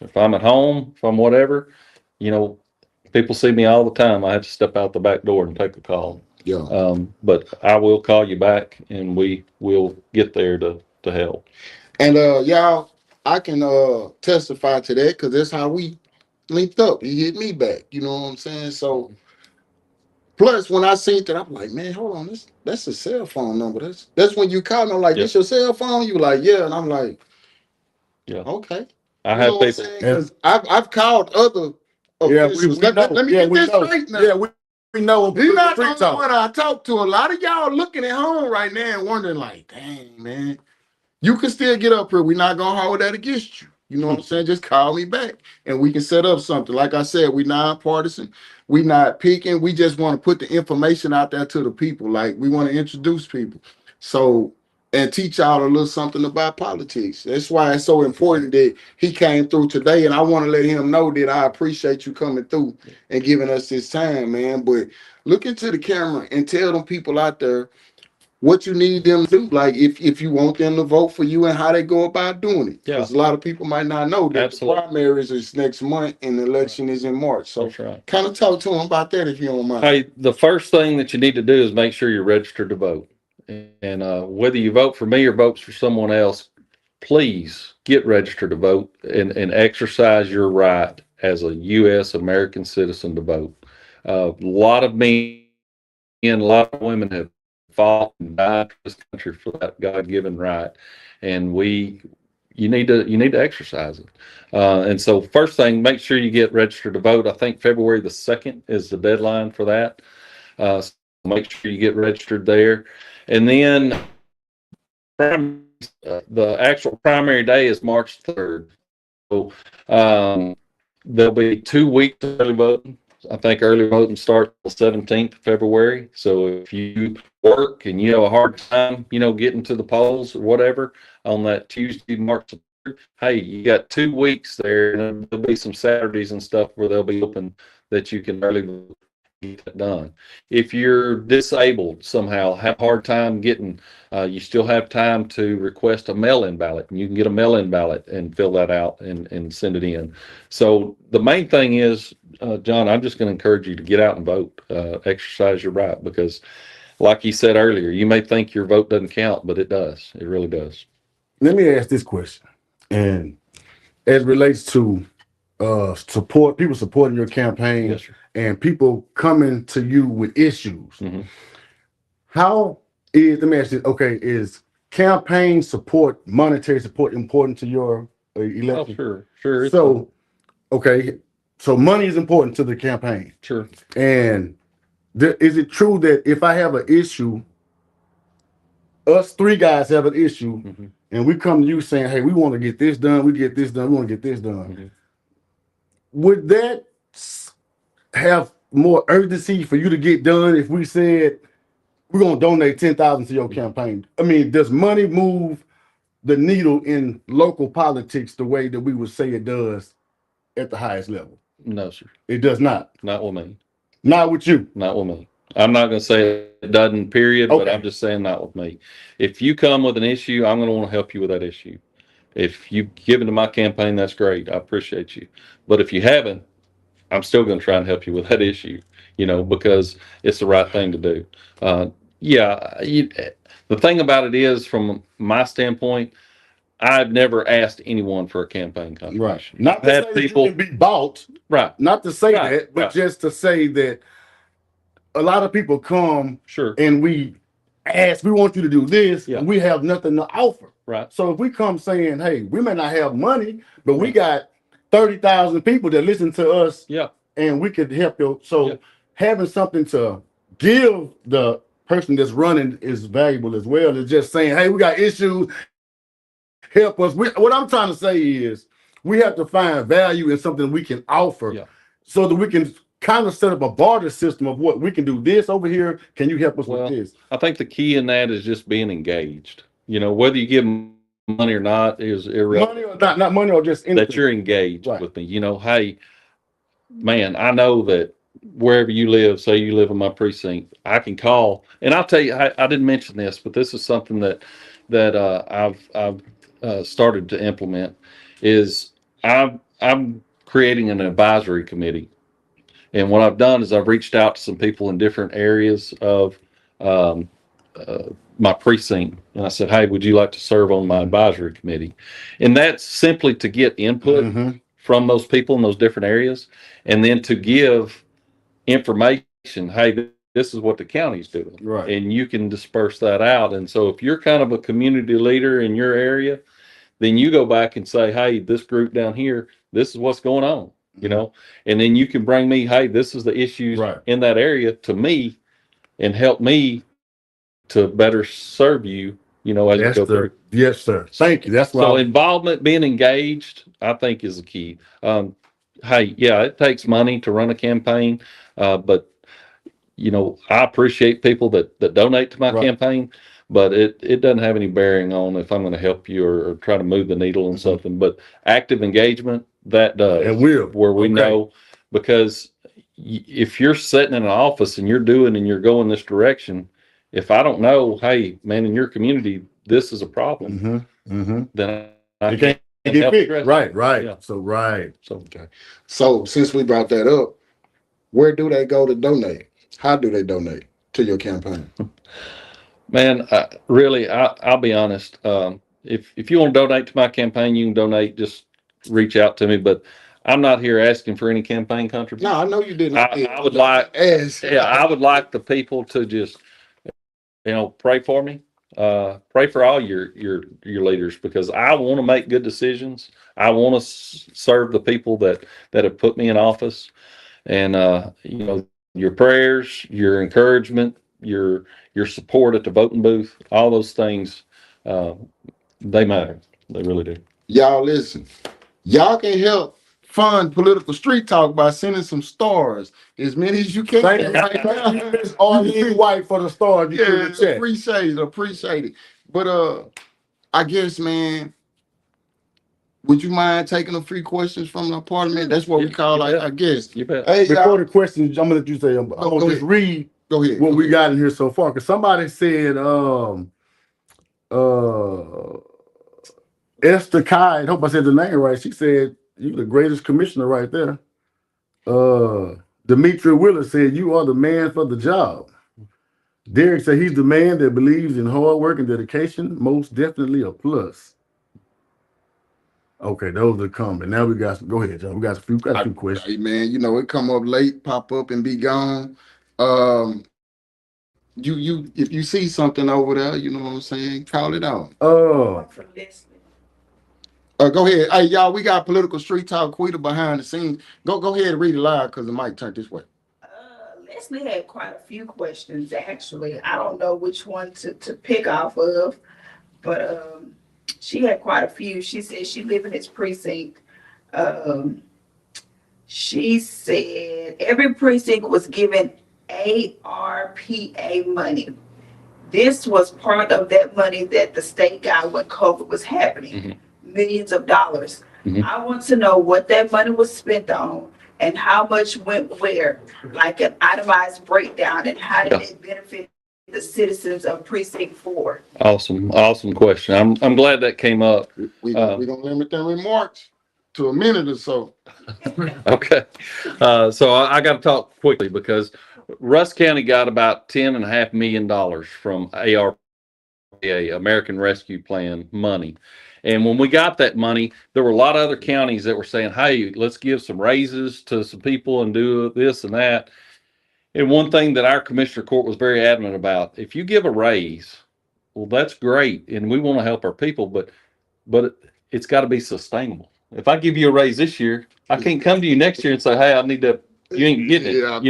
if I'm at home, if I'm whatever. You know, people see me all the time. I have to step out the back door and take a call. Yeah. But I will call you back, and we will get there to help. And y'all, I can testify to that because that's how we linked up. He hit me back. You know what I'm saying? So plus when I seen that, I'm like, man, hold on, that's a cell phone number. That's when you call me. I'm like, Yep. this your cell phone? You like, yeah, and I'm like, Yeah. okay. I You know have what I'm people. saying? 'Cause I've called other officials. Let me get this straight now. Yeah, we know. You're not the only one I talk to. A lot of y'all looking at home right now and wondering, like, dang, man, you can still get up here. We're not gonna hold that against you. You know what I'm saying? Just call me back and we can set up something. Like I said, we nonpartisan. We not picking. We just want to put the information out there to the people. Like we want to introduce people. So and teach y'all a little something about politics. That's why it's so important that he came through today. And I want to let him know that I appreciate you coming through and giving us this time, man. But look into the camera and tell them people out there what you need them to do. Like if you want them to vote for you and how they go about doing it. Yeah. Because a lot of people might not know that Absolutely. the primaries is next month and the election is in March. So That's right. kind of talk to them about that if you don't mind. Hey, the first thing that you need to do is make sure you're registered to vote. And whether you vote for me or votes for someone else, please get registered to vote and exercise your right as a U.S. American citizen to vote. A lot of men, a lot of women have fought and died for this country for that God-given right, and you need to exercise it. And so, first thing, make sure you get registered to vote. I think February the 2nd is the deadline for that. So make sure you get registered there, and then the actual primary day is March 3rd. So there'll be 2 weeks of early voting. I think early voting starts the 17th of February. So if you work and you have a hard time, getting to the polls or whatever on that Tuesday, March 3rd, hey, you got 2 weeks there, and there'll be some Saturdays and stuff where they'll be open that you can early vote, get that done. If you're disabled somehow, have a hard time getting, you still have time to request a mail-in ballot, and you can get a mail-in ballot and fill that out and send it in. So the main thing is, John, I'm just going to encourage you to get out and vote, exercise your right, because like you said earlier, you may think your vote doesn't count, but it does. It really does. Let me ask this question, and as relates to people supporting your campaign, Yes, sir. and people coming to you with issues. Mhm. Let me ask you, okay, is campaign support, monetary support important to your Oh, election? sure. So, okay, so money is important to the campaign. Sure. And is it true that if I have an issue, us three guys have an issue, Mhm. and we come to you saying, hey, we want to get this done, we get this done, we want to get this done. Mhm. Would that have more urgency for you to get done if we said we're gonna donate 10,000 to your campaign? I mean, does money move the needle in local politics the way that we would say it does at the highest level? No, sir. It does not. Not with me. Not with you. Not with me. I'm not going to say it doesn't, period, but Okay. I'm just saying not with me. If you come with an issue, I'm going to want to help you with that issue. If you've given to my campaign, that's great. I appreciate you. But if you haven't, I'm still going to try and help you with that issue, because it's the right thing to do. Yeah, the thing about it is, from my standpoint, I've never asked anyone for a campaign Right. contribution. Not I've to had say people, that you can be bought. right, Not to say Right, that, but right. just to say that a lot of people come sure, and we ask, we want you to do this, Yeah. and we have nothing to offer. right, So if we come saying, hey, we may not have money, but we Right. got 30,000 people that listen to us, yeah, and we could help you. So Yeah. having something to give the person that's running is valuable as well as just saying, hey, we got issues, help us. What I'm trying to say is we have to find value in something we can offer, Yeah. so that we can kind of set up a barter system of what we can do this over here. Can you help us Well, with this? I think the key in that is just being engaged. Whether you give them money or not is irrelevant. Money or not money or just That anything. you're engaged Right. with me. Hey, man, I know that wherever you live, say you live in my precinct, I can call, and I'll tell you, I didn't mention this, but this is something that I've started to implement. Is I'm creating an advisory committee, and what I've done is I've reached out to some people in different areas of um, my precinct, and I said, "Hey, would you like to serve on my advisory committee?" And that's simply to get input Mhm. from those people in those different areas, and then to give information. Hey, this is what the county's doing, Right. and you can disperse that out. And so, if you're kind of a community leader in your area, then you go back and say, "Hey, this group down here, this is what's going on," and then you can bring me, "Hey, this is the issues Right. in that area," to me, and help me to better serve you, as you go through. Yes, sir. Thank you. That's So why. involvement, being engaged, I think is the key. Hey, yeah, it takes money to run a campaign, but I appreciate people that donate to my Right. campaign, but it doesn't have any bearing on if I'm going to help you or try to move the needle on something. But active engagement, that does. It will. Where we Okay. know, because if you're sitting in an office and you're doing and you're going this direction, if I don't know, hey, man, in your community, this is a problem, then I It can't can get help fixed. address it. Right, right. Yeah. So right. So, Okay. So since we brought that up, where do they go to donate? How do they donate to your campaign? man, really, I'll be honest. If you want to donate to my campaign, you can donate. Just reach out to me. But I'm not here asking for any campaign No, I contribution. know you didn't. I would like, Ask. yeah, I would like the people to just, pray for me. Pray for all your leaders, because I want to make good decisions. I want to serve the people that have put me in office. And your prayers, your encouragement, your support at the voting booth, all those things, uh, they matter. They really do. Y'all listen. Y'all can help fund political street talk by sending some stars, as many as you can. Thank you. Right now. Miss Arlene White for the stars you put in Yeah, the chat. appreciate it. But I guess, man, would you mind taking a few questions from the apartment? That's what we call, You bet. I guess. You bet. Hey, Before y'all, the questions, I'm gonna let you say. I'm gonna go just ahead. read Go ahead. what Go we ahead. got in here so far. Because somebody said, Esther Kai, I hope I said the name right. She said, "You the greatest commissioner right there." Demetria Willis said, "You are the man for the job." Derek said, "He's the man that believes in hard work and dedication. Most definitely a plus." Okay, those are coming. Now we got go ahead, John. We got a few questions. Hey, man, it come up late, pop up and be gone. If you see something over there, you know what I'm saying, call it out. Uh, From Leslie. Go ahead. Hey, y'all, we got political street talk Quita behind the scenes. Go ahead and read it live because the mic turned this way. Leslie had quite a few questions actually. I don't know which one to pick off of, but she had quite a few. She said she lived in this precinct. Um, she said every precinct was given ARPA money. This was part of that money that the state got when COVID was happening, millions of dollars. I want to know what that money was spent on and how much went where, like an itemized breakdown, and how did it benefit the citizens of Precinct 4? Awesome question. I'm glad that came up. We gonna limit them remarks to a minute or so. Okay. So I got to talk quickly because Rusk County got about $10.5 million from ARPA, American Rescue Plan money. And when we got that money, there were a lot of other counties that were saying, hey, let's give some raises to some people and do this and that. And one thing that our commissioner court was very adamant about, if you give a raise, well, that's great. And we want to help our people, but it's got to be sustainable. If I give you a raise this year, I can't come to you next year and say, hey, I need to, you ain't getting it. Yeah,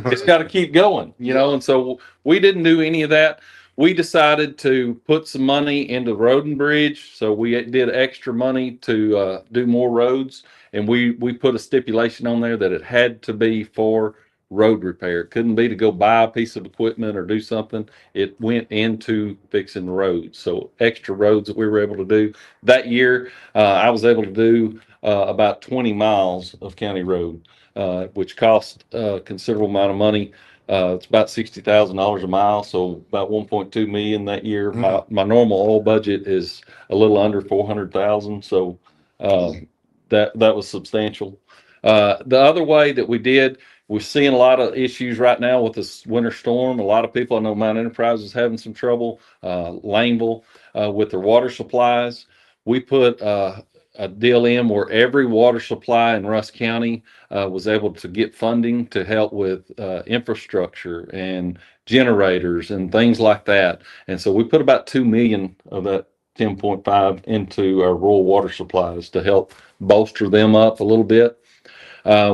It's got to keep going, and so we didn't do any of that. We decided to put some money into road and bridge. So we did extra money to do more roads. And we put a stipulation on there that it had to be for road repair. It couldn't be to go buy a piece of equipment or do something. It went into fixing the roads. So extra roads that we were able to do that year. I was able to do about 20 miles of county road, which cost a considerable amount of money. It's about $60,000 a mile, so about 1.2 million that year. My normal oil budget is a little under 400,000, so that was substantial. The other way that we did, we're seeing a lot of issues right now with this winter storm. A lot of people, I know Mount Enterprise is having some trouble. Laneville with their water supplies. We put a deal in where every water supply in Rusk County was able to get funding to help with infrastructure and generators and things like that. And so we put about 2 million of that 10.5 into our rural water supplies to help bolster them up a little bit.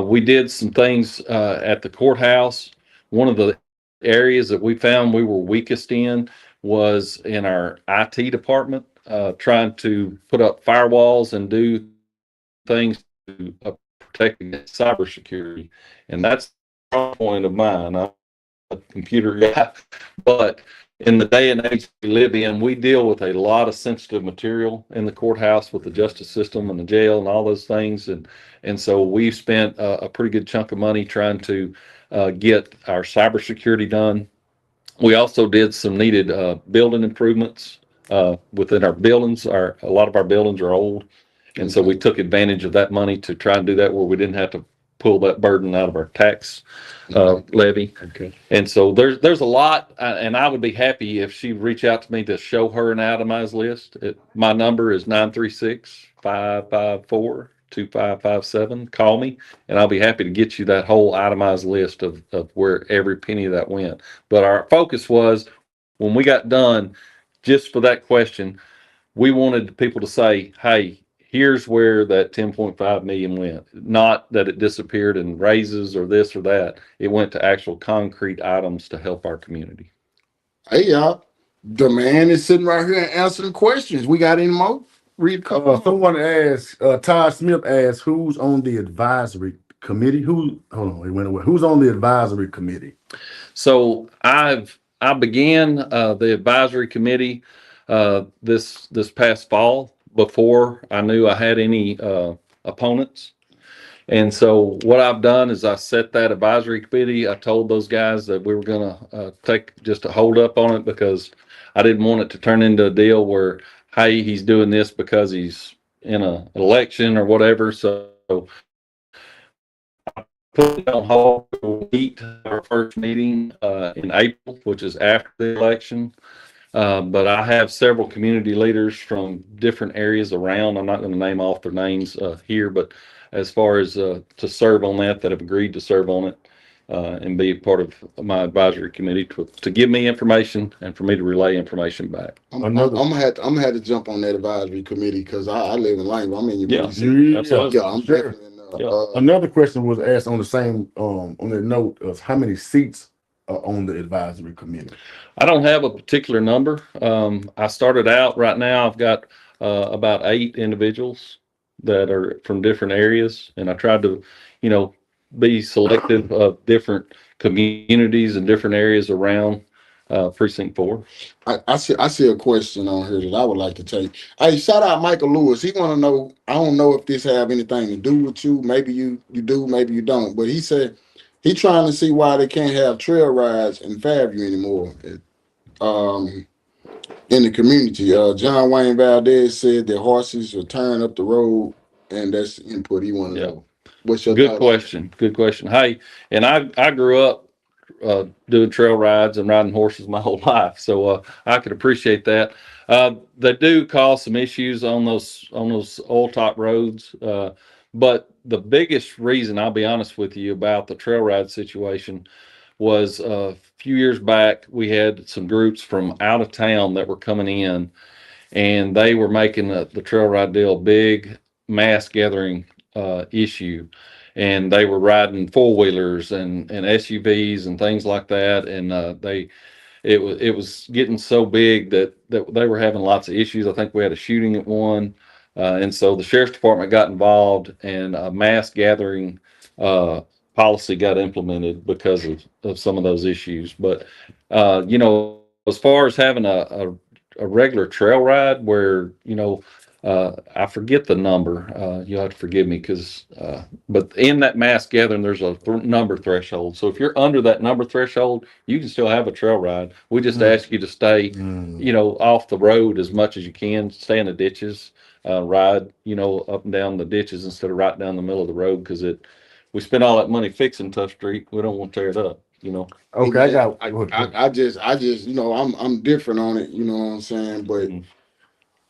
We did some things at the courthouse. One of the areas that we found we were weakest in was in our IT department, trying to put up firewalls and do things to protect against cybersecurity. And that's the point of mine. I'm a computer guy, but in the day and age we live in, we deal with a lot of sensitive material in the courthouse with the justice system and the jail and all those things. And so we've spent a pretty good chunk of money trying to get our cybersecurity done. We also did some needed building improvements within our buildings. A lot of our buildings are old, and so we took advantage of that money to try and do that where we didn't have to pull that burden out of our tax levy. Okay. And so there's a lot, and I would be happy if she reach out to me to show her an itemized list. My number is 936-554-2557. Call me, and I'll be happy to get you that whole itemized list of where every penny of that went. But our focus was when we got done, just for that question, we wanted people to say, hey, here's where that 10.5 million went. Not that it disappeared in raises or this or that. It went to actual concrete items to help our community. Hey, y'all. The man is sitting right here and answering questions. We got any more? Read a couple more. Someone asked, Todd Smith asked, who's on the advisory committee? Hold on, it went away. Who's on the advisory committee? So I began the advisory committee this past fall before I knew I had any opponents. And so what I've done is I set that advisory committee. I told those guys that we were going to take just a hold up on it because I didn't want it to turn into a deal where, hey, he's doing this because he's in an election or whatever. So I put it on hold. We'll meet our first meeting in April, which is after the election. But I have several community leaders from different areas around. I'm not going to name off their names here, but as far as to serve on that have agreed to serve on it and be a part of my advisory committee to give me information and for me to relay information back. I'm gonna have to jump on that advisory committee because I live in Langville. I'm in your Yeah, absolutely. Yeah, I'm sure. definitely Another question was asked on the same on the note of how many seats are on the advisory committee. I don't have a particular number. I started out right now. I've got about 8 individuals that are from different areas, and I tried to, be selective of different communities and different areas around precinct 4. I see a question on here that I would like to take. Hey, shout out Michael Lewis. He want to know. I don't know if this have anything to do with you. Maybe you do. Maybe you don't. But he said he trying to see why they can't have trail rides in Fairview anymore. Um, in the community, John Wayne Valdez said that horses are tearing up the road, and that's the input he want to know. What's your Good question. Good question. Hey, and I grew up doing trail rides and riding horses my whole life, so I could appreciate that. They do cause some issues on those oil top roads, but the biggest reason, I'll be honest with you, about the trail ride situation was a few years back we had some groups from out of town that were coming in, and they were making the trail ride deal a big mass gathering issue, and they were riding four-wheelers and SUVs and things like that, and it was getting so big that they were having lots of issues. I think we had a shooting at one, and so the sheriff's department got involved, and a mass gathering policy got implemented because of some of those issues. But as far as having a regular trail ride where I forget the number. You'll have to forgive me but in that mass gathering, there's a number threshold. So if you're under that number threshold, you can still have a trail ride. We just ask you to stay, off the road as much as you can. Stay in the ditches, ride, up and down the ditches instead of right down the middle of the road because we spend all that money fixing Tough Street. We don't want to tear it up. Okay, I just I'm different on it. You know what I'm saying, but. Mhm.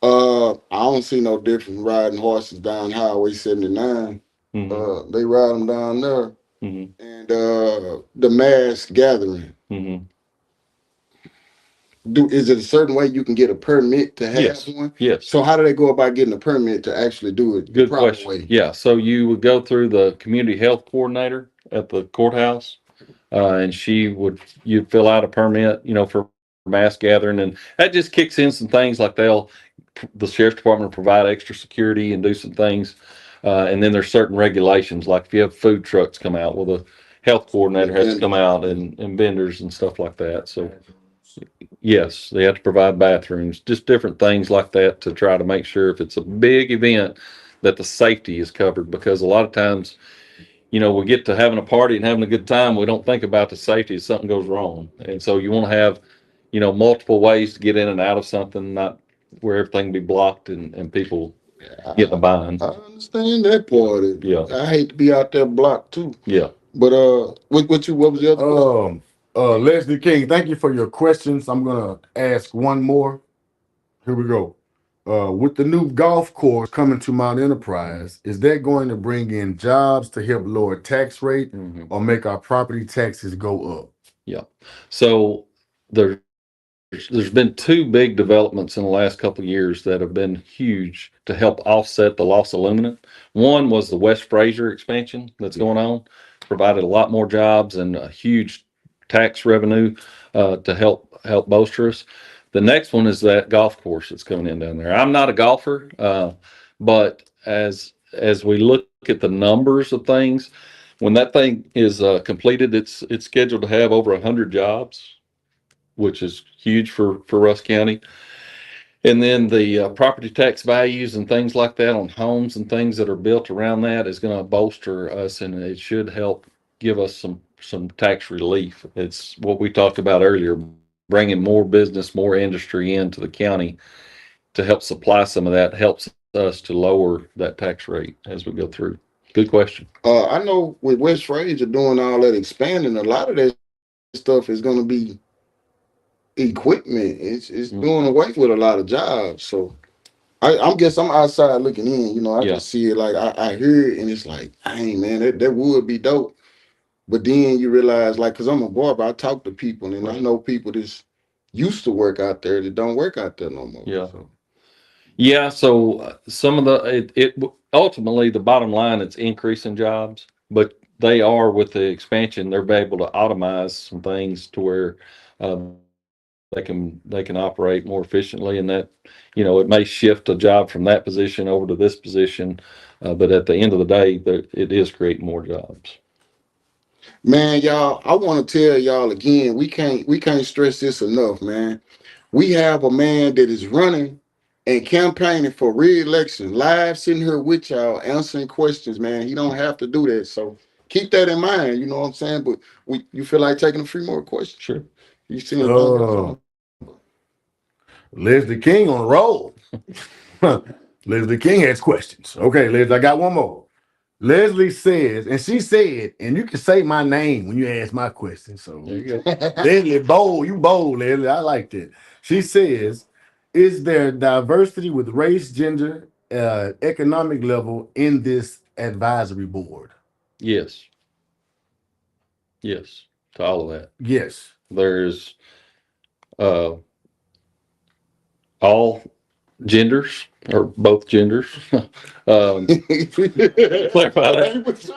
I don't see no different riding horses down Highway 79. Mhm. They ride them down there, Mhm. and the mass gathering. Mhm. Is it a certain way you can get a permit to have Yes. one? Yes. So how do they go about getting a permit to actually do it the Good proper question. way? Yeah. So you would go through the community health coordinator at the courthouse, and you'd fill out a permit, for mass gathering, and that just kicks in some things like the sheriff's department will provide extra security and do some things, and then there's certain regulations, like if you have food trucks come out, well, the health coordinator has to come out and vendors and stuff like that. So yes, they have to provide bathrooms, just different things like that to try to make sure if it's a big event that the safety is covered because a lot of times we get to having a party and having a good time. We don't think about the safety if something goes wrong. And so you want to have, multiple ways to get in and out of something, not where everything be blocked and people get in a bind. I understand that part. Yeah. I hate to be out there blocked too. Yeah. But what was the other question? Leslie King, thank you for your questions. I'm gonna ask one more. Here we go. With the new golf course coming to Mount Enterprise, is that going to bring in jobs to help lower tax rate or make our property taxes go up? Yeah. So there's been two big developments in the last couple of years that have been huge to help offset the loss of aluminum. One was the West Fraser expansion that's going on, provided a lot more jobs and a huge tax revenue to help bolster us. The next one is that golf course that's coming in down there. I'm not a golfer, but as we look at the numbers of things, when that thing is completed, it's scheduled to have over 100 jobs, which is huge for Rusk County. And then the property tax values and things like that on homes and things that are built around that is going to bolster us, and it should help give us some tax relief. It's what we talked about earlier, bringing more business, more industry into the county to help supply some of that helps us to lower that tax rate as we go through. Good question. I know with West Fraser doing all that expanding, a lot of that stuff is going to be equipment. It's doing away with a lot of jobs. So I'm guess I'm outside looking in. I Yeah. just see it like I hear it, and it's like, dang man, that would be dope. But then you realize, like, cause I'm a barber, I talk to people, and I know people that's used to work out there that don't work out there no more. Yeah. So. Yeah, so some of it ultimately the bottom line it's increasing jobs, but they are with the expansion they're able to automize some things to where uh, they can operate more efficiently, and that it may shift a job from that position over to this position, but at the end of the day, it is creating more jobs. Man, y'all, I want to tell y'all again, we can't stress this enough, man. We have a man that is running and campaigning for re-election, live sitting here with y'all, answering questions, man. He don't have to do that. So keep that in mind, you know what I'm saying? But you feel like taking a few more questions? Sure. You see anything else? Leslie King on the roll. Leslie King has questions. Okay, Leslie, I got one more. Leslie says, and she said, and you can say my name when you ask my question. So There you go. Leslie, bold, you bold, Leslie. I like that. She says, is there diversity with race, gender, economic level in this advisory board? Yes. Yes. To all of that. Yes. There's uh, all genders or both genders. Clarify that.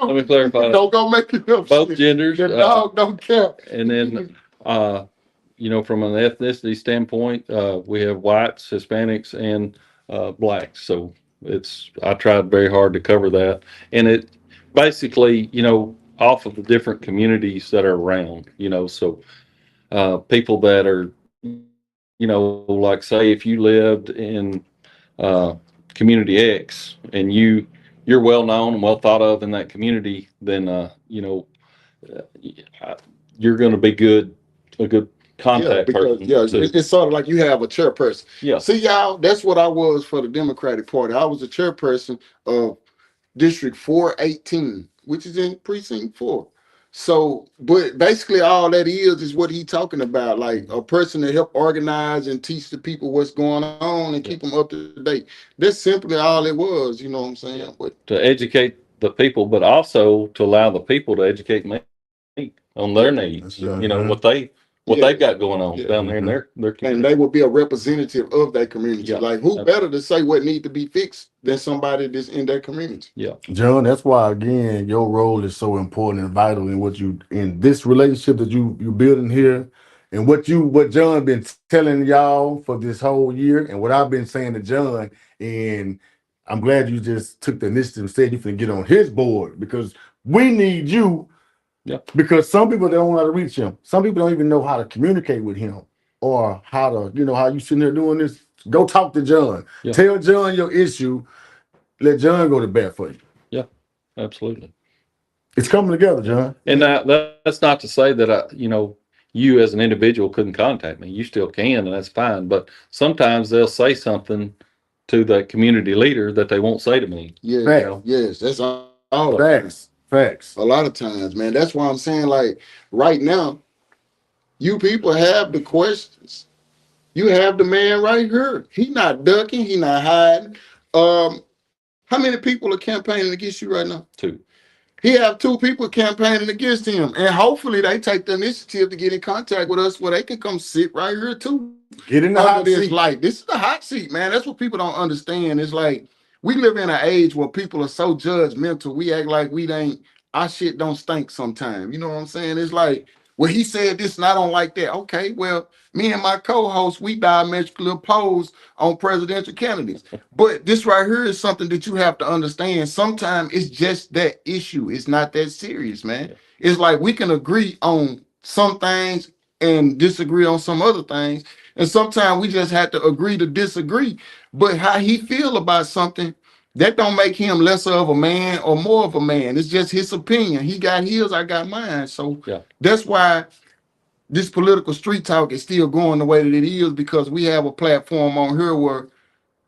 Let me clarify that. Don't go make it up. Both genders. The dog don't care. And then, from an ethnicity standpoint, we have whites, Hispanics, and blacks. So I tried very hard to cover that. And it basically, off of the different communities that are around, so people that are, like say if you lived in community X and you're well known and well thought of in that community, then you're going to be a good contact because person. it's sort of like you have a chairperson. Yeah. See, y'all, that's what I was for the Democratic Party. I was a chairperson of District 418, which is in Precinct 4. So, but basically all that is what he talking about, like a person to help organize and teach the people what's going on and keep them up to date. That's simply all it was, you know what I'm saying? But to educate the people, but also to allow the people to educate me on their needs. What they've got going on down there in their community. And they will be a representative of that community. Yeah. Like who better to say what need to be fixed than somebody that's in that community? Yeah. John, that's why again your role is so important and vital in this relationship that you're building here, and what John been telling y'all for this whole year, and what I've been saying to John. And I'm glad you just took the initiative and said you can get on his board, because we need you. Yeah. Because some people don't know how to reach him. Some people don't even know how to communicate with him, or how to, how you sitting there doing this. Go talk to John. Yeah. Tell John your issue. Let John go to bat for you. Yeah, absolutely. It's coming together, John. And that's not to say that you as an individual couldn't contact me. You still can, and that's fine. But sometimes they'll say something to the community leader that they won't say to me. Yeah, Fact. yes, that's all. Facts. Facts. A lot of times, man. That's why I'm saying, like, right now, you people have the questions. You have the man right here. He not ducking. He not hiding. How many people are campaigning against you right now? Too. He have two people campaigning against him, and hopefully they take the initiative to get in contact with us where they can come sit right here too. Get in the Under hot this seat. light. This is the hot seat, man. That's what people don't understand. It's like we live in an age where people are so judgmental. We act like we ain't our shit don't stink sometimes. You know what I'm saying? It's like, well, he said this and I don't like that. Okay, well, me and my co-host, we diametrically opposed on presidential candidates. But this right here is something that you have to understand. Sometimes it's just that issue. It's not that serious, man. It's like we can agree on some things and disagree on some other things. And sometimes we just have to agree to disagree. But how he feel about something, that don't make him lesser of a man or more of a man. It's just his opinion. He got his, I got mine. So that's why this political street talk is still going the way that it is, because we have a platform on here where,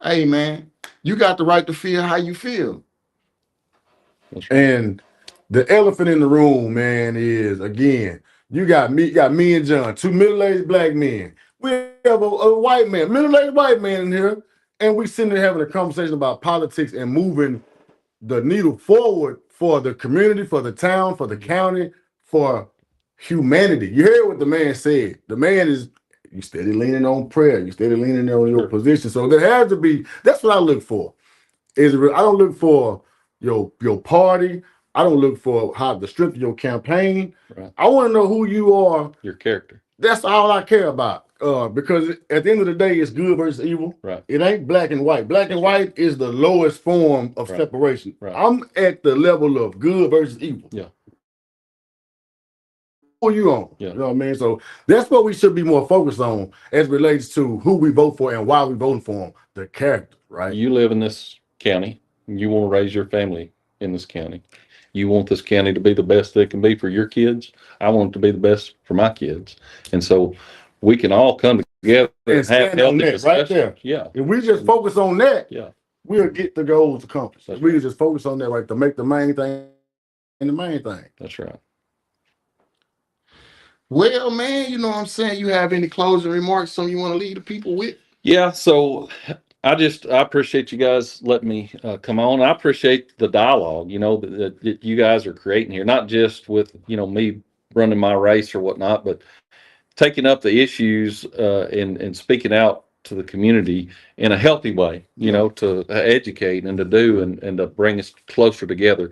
hey man, you got the right to feel how you feel. And the elephant in the room, man, is again, you got me and John, two middle-aged black men. We have a white man, middle-aged white man in here, and we sitting there having a conversation about politics and moving the needle forward for the community, for the town, for the county, for humanity. You heard what the man said. The man is, you steady leaning on prayer, you steady leaning on your position. So there has to be, that's what I look for. I don't look for your party. I don't look for how the strength of your campaign. Right. I want to know who you are. Your character. That's all I care about. Because at the end of the day, it's good versus evil. Right. It ain't black and white. Black and white is the lowest form of separation. Right. I'm at the level of good versus evil. Yeah. Who are you on? Yeah. You know what I mean? So that's what we should be more focused on as relates to who we vote for and why we voting for them. The character, right? You live in this county. You want to raise your family in this county. You want this county to be the best that it can be for your kids. I want it to be the best for my kids. And so we can all come together and have healthy discussions. Right there. Yeah. If we just focus on that, we'll get the goals accomplished. That's we just focus on that, right, to make the main thing the main thing. That's right. Well, man, you know what I'm saying? You have any closing remarks, something you want to leave the people with? Yeah, so I appreciate you guys letting me come on. I appreciate the dialogue, that you guys are creating here, not just with, me running my race or whatnot, but taking up the issues and speaking out to the community in a healthy way, to educate and to do and to bring us closer together.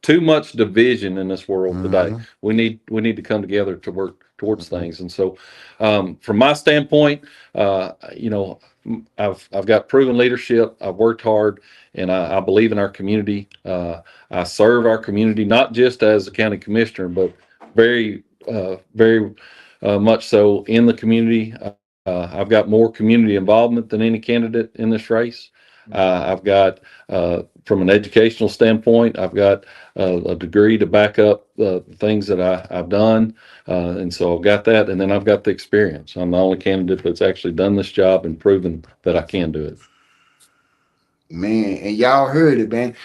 Too much division in this world today. We need to come together to work towards things. And so, from my standpoint, I've got proven leadership. I've worked hard, and I believe in our community. I serve our community not just as a county commissioner, but very, very much so in the community. I've got more community involvement than any candidate in this race. I've got, from an educational standpoint, I've got a degree to back up the things that I've done. And so I've got that. And then I've got the experience. I'm the only candidate that's actually done this job and proven that I can do it. Man, and y'all heard it, man.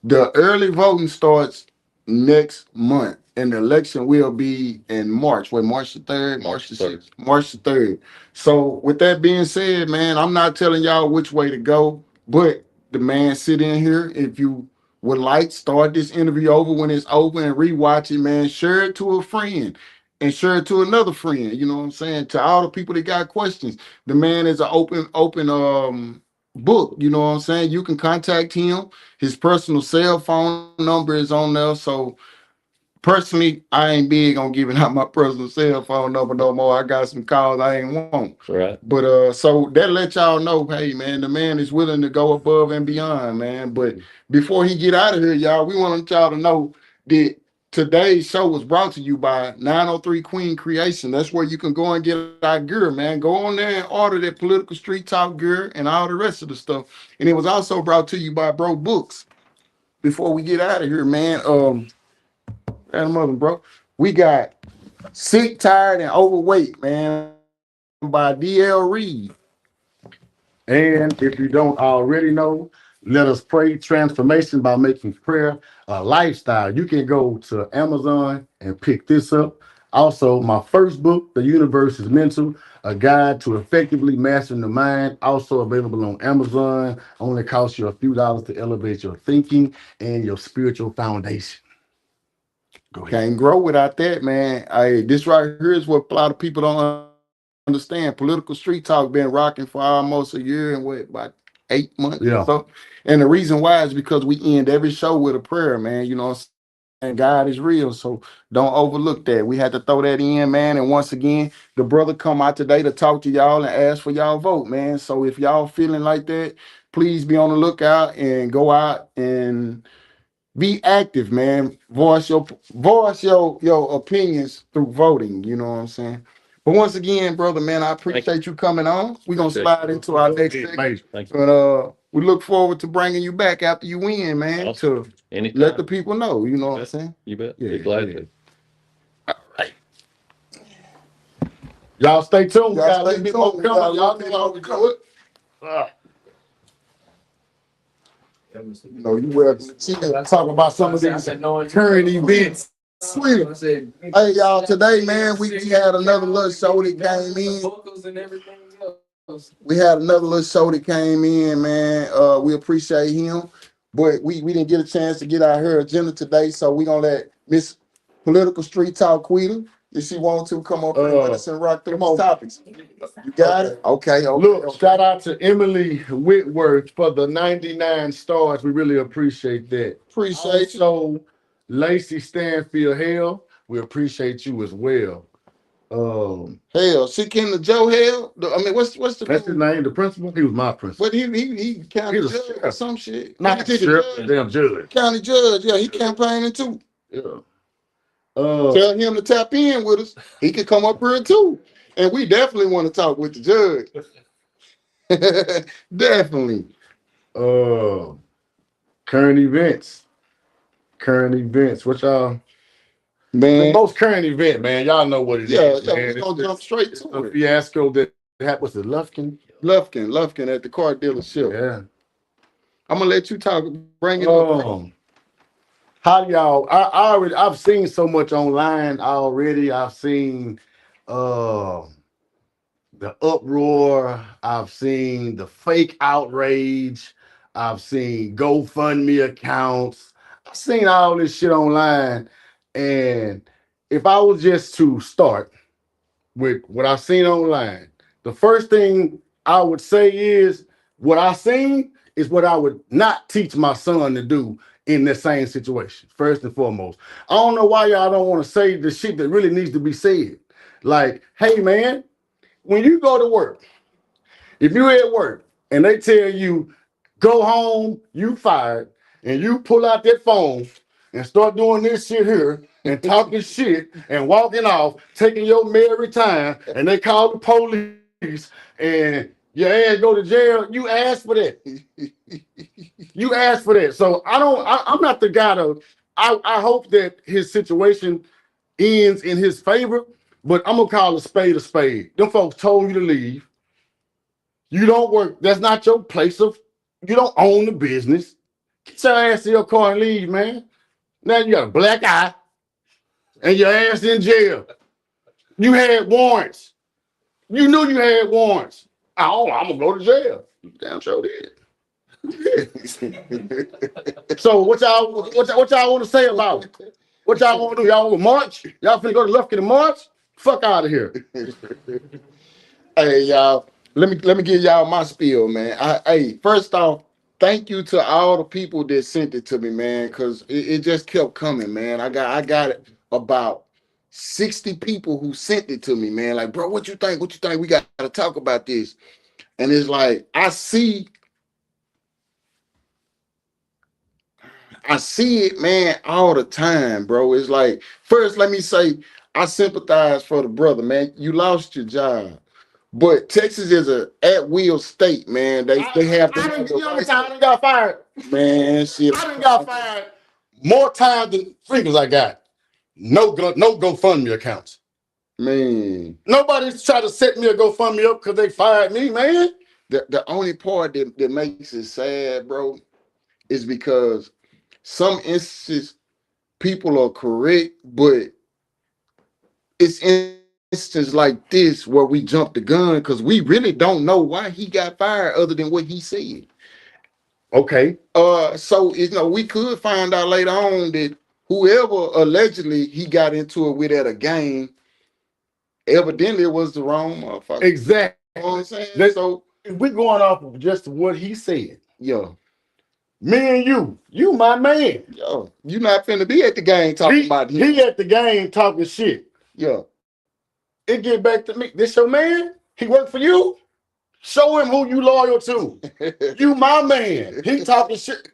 The early voting starts next month, and the election will be in March. Wait, March the 3rd? March the 6th? March the 3rd. So with that being said, man, I'm not telling y'all which way to go, but the man sit in here. If you would like, start this interview over when it's over and rewatch it, man. Share it to a friend and share it to another friend. You know what I'm saying? To all the people that got questions. The man is an open book. You know what I'm saying? You can contact him. His personal cell phone number is on there. So personally, I ain't big on giving out my personal cell phone number no more. I got some calls I ain't want. Right. But so that let y'all know, hey man, the man is willing to go above and beyond, man. But before he get out of here, y'all, we want y'all to know that today's show was brought to you by 903 Queen Creation. That's where you can go and get our gear, man. Go on there and order that political street talk gear and all the rest of the stuff. And it was also brought to you by Bro Books. before we get out of here, man. Bro, we got Sick, Tired, and Overweight, man, by D.L. Reed. And if you don't already know, let us pray transformation by making prayer a lifestyle. You can go to Amazon and pick this up. Also, my first book, The Universe is Mental, a guide to effectively mastering the mind, also available on Amazon. Only costs you a few dollars to elevate your thinking and your spiritual foundation. Go ahead. Can't grow without that, man. This right here is what a lot of people don't understand. Political street talk been rocking for almost a year and what, about 8 months or so. Yeah. And the reason why is because we end every show with a prayer, man. You know what I'm saying? God is real. So don't overlook that. We had to throw that in, man. And once again, the brother come out today to talk to y'all and ask for y'all vote, man. So if y'all feeling like that, please be on the lookout and go out and be active, man. Voice your opinions through voting. You know what I'm saying? But once again, brother, man, I appreciate you coming on. We're gonna slide into our next segment. Thank you. But we look forward to bringing you back after you win, man, Awesome. to Anytime. let the people know. You know what I'm bet. saying? You bet. Yeah, Be glad yeah. to. Y'all stay tuned. We Y'all got a stay little bit tuned. more We coming. got a Y'all little bit know how more we coming. do it. You know, you welcome to chill. Talk about some of these current events. Sweet. Hey, y'all, today, man, we had another little show that came in. We had another little show that came in, man. We appreciate him. But we didn't get a chance to get out her agenda today, so we're gonna let Miss Political Street Talk Quita, if she wants to, come up here with us and rock through these topics. You got it? Okay. Look, shout out to Emily Whitworth for the 99 stars. We really appreciate that. Appreciate you. Also, Lacey Stanfield Hale, we appreciate you as well. Hell, she came to Joe Hell. I mean, what's the That's his name, the principal? He was my principal. But he county He's a judge or sheriff. some shit. Not He sheriff, damn judge. county judge. Yeah, he campaigning too. Yeah. Tell him to tap in with us. He can come up here too. And we definitely want to talk with the judge. Definitely. Current events. Current events. What y'all? The Man. most current event, man. Y'all know what it is, Yeah, man. we're gonna jump straight to The it. fiasco that happened. Was it Lufkin? Lufkin at the car dealership. Yeah. I'm gonna let you talk. Bring it up. How y'all? I've seen so much online already. I've seen the uproar. I've seen the fake outrage. I've seen GoFundMe accounts. I've seen all this shit online. And if I was just to start with what I've seen online, the first thing I would say is what I seen is what I would not teach my son to do in the same situation, first and foremost. I don't know why y'all don't want to say the shit that really needs to be said. Like, hey man, when you go to work, if you at work and they tell you, go home, you fired, and you pull out that phone and start doing this shit here and talking shit and walking off, taking your merry time, and they call the police and your ass go to jail, you asked for that. You asked for that. So I'm not the guy to, I hope that his situation ends in his favor, but I'm gonna call a spade a spade. Them folks told you to leave. You don't work. That's not your place of. You don't own the business. Get your ass in your car and leave, man. Now you got a black eye, and your ass in jail. You had warrants. You knew you had warrants. Oh, I'm gonna go to jail. Damn sure did. So what y'all want to say about it? What y'all want to do? Y'all want to march? Y'all finna go to Lufkin and march? Fuck out of here. Hey y'all, let me give y'all my spiel, man. Hey, first off, thank you to all the people that sent it to me, man, because it just kept coming, man. I got it about 60 people who sent it to me, man. Like, bro, what you think? What you think? We got to talk about this. And it's like I see it, man, all the time, bro. It's like, first, let me say, I sympathize for the brother, man. You lost your job. But Texas is a at will state, man. They have I the done, you know how many rights. times I done got fired? Man, shit. I done got fired more times than freakers I got. No GoFundMe accounts. Man, Nobody's trying to set me a GoFundMe up because they fired me, man. the only part that makes it sad, bro, is because some instances people are correct, but it's instances like this where we jump the gun because we really don't know why he got fired other than what he said. Okay. So we could find out later on that whoever allegedly he got into it with at a game, evidently it was the wrong motherfucker. Exactly. You know what I'm saying? So if we're going off of just what he said, yeah, me and you my man. yo, you not finna be at the game talking about him. He at the game talking shit. Yeah. It get back to me. This your man? He work for you? Show him who you loyal to. You my man. He talking shit.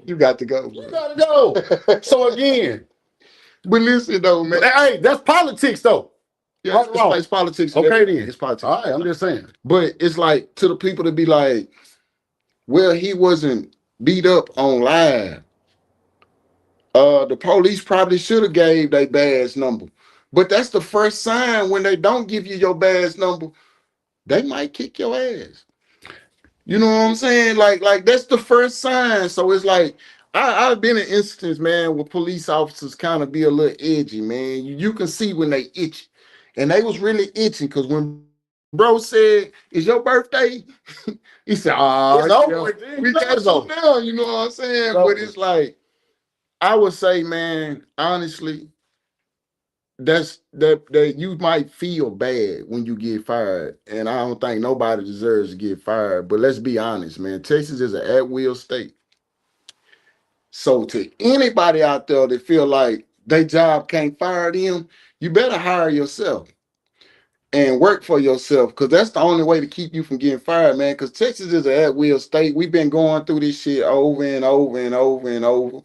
You got to go, bro. You gotta go. So again, but listen though, man. hey, that's politics though. Yeah, it's politics. Okay, then it's politics. All right, I'm just saying. But it's like to the people to be like, well, he wasn't beat up on live. The police probably should have gave their badge number. But that's the first sign when they don't give you your badge number, they might kick your ass. You know what I'm saying? Like that's the first sign. So it's like I've been in instances, man, where police officers kind of be a little edgy, man. You can see when they itch. And they was really itching because when bro said, "Is your birthday?" He said, "Ah, It's over. we got you now." You know what I'm saying? But it's like, I would say, man, honestly, that you might feel bad when you get fired, and I don't think nobody deserves to get fired. But let's be honest, man. Texas is an at-will state. So to anybody out there that feel like their job can't fire them, you better hire yourself and work for yourself, because that's the only way to keep you from getting fired, man. Because Texas is an at-will state. We've been going through this shit over and over and over and over.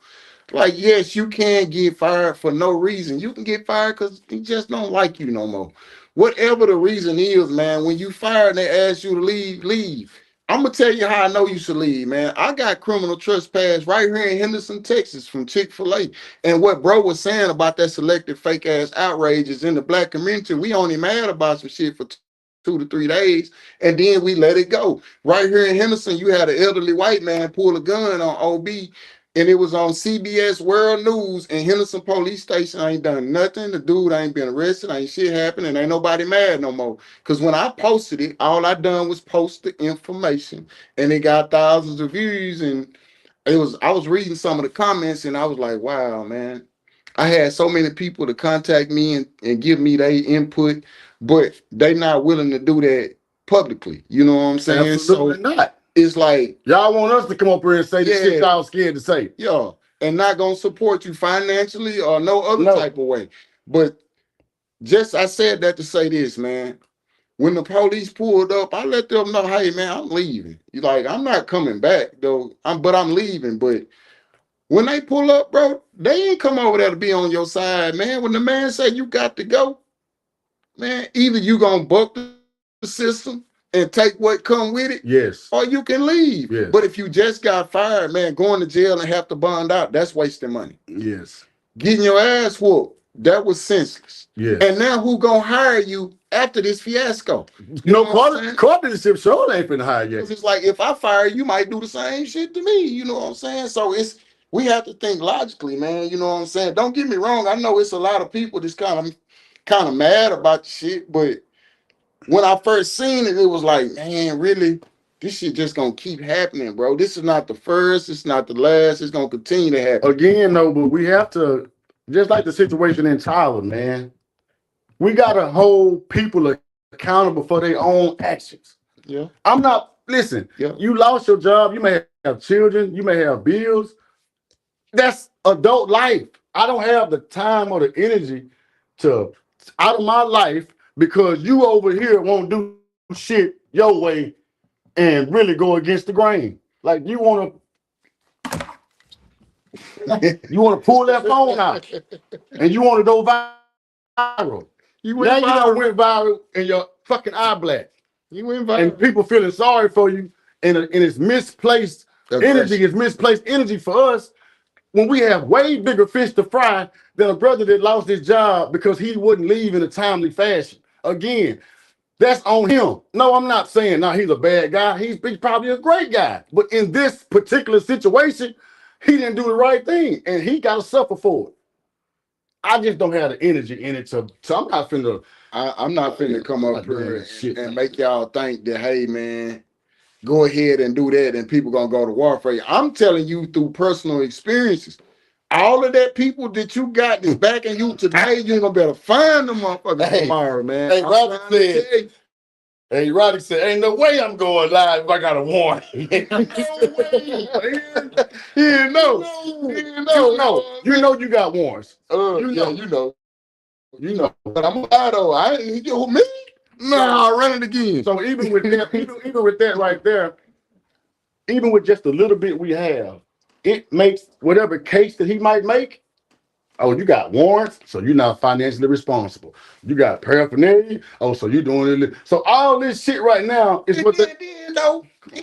Like, yes, you can get fired for no reason. You can get fired because they just don't like you no more. Whatever the reason is, man, when you fired and they ask you to leave, leave. I'm going to tell you how I know you should leave, man. I got criminal trespass right here in Henderson, Texas from Chick-fil-A. And what bro was saying about that selective fake-ass outrages in the black community, we only mad about some shit for 2 to 3 days, and then we let it go. Right here in Henderson, you had an elderly white man pull a gun on OB, and it was on CBS World News, and Henderson Police Station ain't done nothing. The dude ain't been arrested, ain't shit happened, and ain't nobody mad no more. Because when I posted it, all I done was post the information, and it got thousands of views, and I was reading some of the comments, and I was like, wow, man. I had so many people to contact me and give me their input, but they not willing to do that publicly. You know what I'm saying? Absolutely not. It's like, y'all want us to come up here and say the shit y'all scared to say. Yeah, and not gonna support you financially or no other type of way. But I said that to say this, man. When the police pulled up, I let them know, hey man, I'm leaving. You like, I'm not coming back though. But I'm leaving. But when they pull up, bro, they ain't come over there to be on your side, man. When the man say you got to go, man, either you gonna buck the system and take what come with it, yes, or you can leave. Yes. But if you just got fired, man, going to jail and have to bond out, that's wasting money. Yes. Getting your ass whooped, that was senseless. Yes. And now who gonna hire you after this fiasco? You know car dealership sure ain't finna hire yet. It's like, if I fire you, might do the same shit to me. You know what I'm saying? So we have to think logically, man. You know what I'm saying? Don't get me wrong. I know it's a lot of people that's kind of mad about the shit, but when I first seen it, it was like, man, really, this shit just gonna keep happening, bro. This is not the first, it's not the last, it's gonna continue to happen. Again, though, but we have to, just like the situation in Tyler, man, we gotta hold people accountable for their own actions. Yeah. Listen, you lost your job, you may have children, you may have bills. That's adult life. I don't have the time or the energy to out of my life because you over here won't do shit your way and really go against the grain. Like you want to pull that phone out and you want to go viral. You went viral in your fucking eye black. You went And viral. people feeling sorry for you, and it's misplaced energy. It's misplaced energy for us when we have way bigger fish to fry than a brother that lost his job because he wouldn't leave in a timely fashion. Again, that's on him. No, I'm not saying now he's a bad guy. He's probably a great guy. But in this particular situation, he didn't do the right thing, and he got to suffer for it. I just don't have the energy in it so I'm not finna. I'm not finna come up here shit. and make y'all think that, hey man, go ahead and do that and people gonna go to war for you. I'm telling you through personal experiences. All of that people that you got that's backing you today, you ain't gonna be able to find them motherfuckers tomorrow, man. Hey, Roddy said, ain't no way I'm going live if I got a warning. No way, man. You know. You know you got warrants. You know. But I'm lie though. Me? Nah, I'll run it again. So even with that, even with that right there, even with just a little bit we have, it makes whatever case that he might make. Oh, you got warrants, so you're not financially responsible. You got paraphernalia. Oh, so you're doing it. So all this shit right now is what they though. He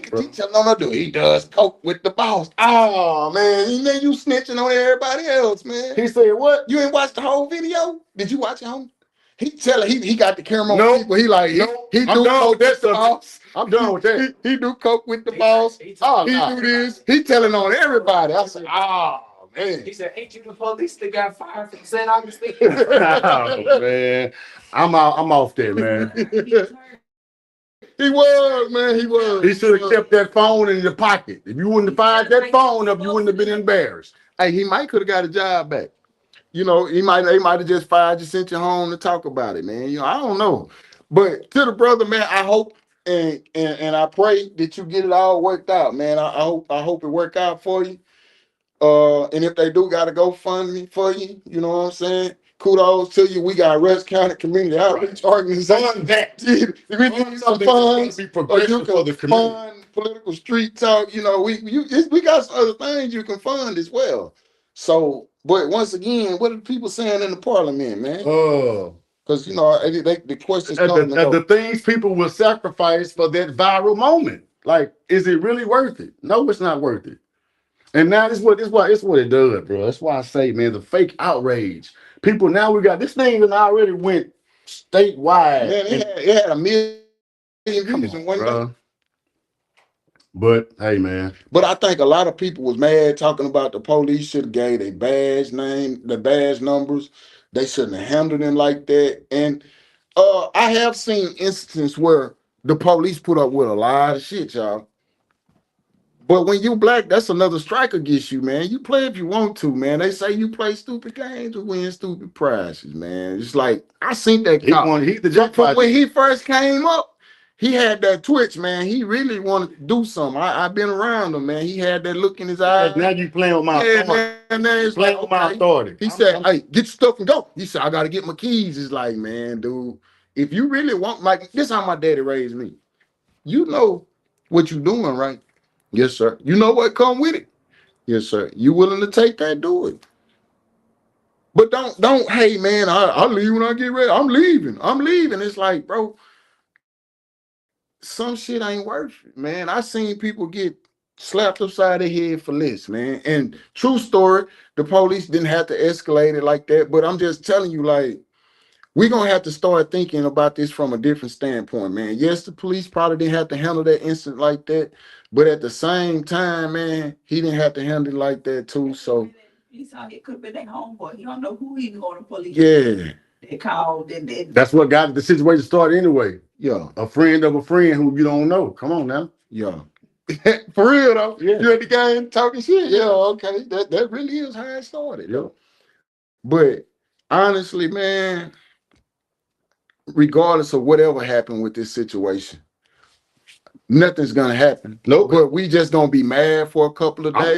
does coke with the boss. Oh man, and then you snitching on everybody else, man. He said what? You ain't watched the whole video? Did you watch it, homie? He got the camera on people. He like he do coke with the boss. I'm done with that. He do coke with the boss. He do this. He telling on everybody. I said, man. He said, ain't you the police that got fired from St. Augustine? Oh, man. I'm off there, man. He was, man. He was. He should have kept that phone in your pocket. If you wouldn't have fired that phone up, you wouldn't have been embarrassed. Hey, he might could have got a job back. You know, they might have just fired you, sent you home to talk about it, man. You know, I don't know. But to the brother, man, I hope and I pray that you get it all worked out, man. I hope it work out for you. And if they do got to go fund me for you, you know what I'm saying? Kudos to you. We got Rusk County Community Outreach Organization. That we need some funds. Be progressive for the community. Fund political street talk. You know, we got some other things you can fund as well. So, but once again, what are the people saying in the parliament, man? Because you know, the questions come. The things people will sacrifice for that viral moment. Like, is it really worth it? No, it's not worth it. And now it's what it does, bro. That's why I say, man, the fake outrage. People now we got this thing that already went statewide. Man, it had 1 million views in one day. But hey, man. But I think a lot of people was mad talking about the police should have gave their badge name, the badge numbers. They shouldn't have handled them like that. And I have seen instances where the police put up with a lot of shit, y'all. But when you black, that's another strike against you, man. You play if you want to, man. They say you play stupid games to win stupid prizes, man. It's like I seen that cop. When he first came up, he had that twitch, man. He really wanted to do something. I've been around him, man. He had that look in his eyes. Now you playing with my authority. Man, it's playing with my authority. He said, hey, get your stuff and go. He said, I got to get my keys. It's like, man, dude, if you really want, like, this is how my daddy raised me. You know what you're doing, right? Yes, sir. You know what come with it? Yes, sir. You willing to take that? Do it. But don't. Hey, man, I'll leave when I get ready. I'm leaving. It's like, bro, some shit ain't worth it, man. I seen people get slapped upside their head for less, man. And true story, the police didn't have to escalate it like that. But I'm just telling you, like, we're going to have to start thinking about this from a different standpoint, man. Yes, the police probably didn't have to handle that incident like that. But at the same time, man, he didn't have to handle it like that, too. So it could have been their homeboy. You don't know who he's going to police. Yeah. They called. That's what got the situation started anyway. Yeah. A friend of a friend who you don't know. Come on now. Yeah. For real, though. Yeah. You at the game talking shit? Yeah, okay. That really is how it started. Yeah. But honestly, man, regardless of whatever happened with this situation, nothing's gonna happen. Nope. But we just gonna be mad for a couple of days.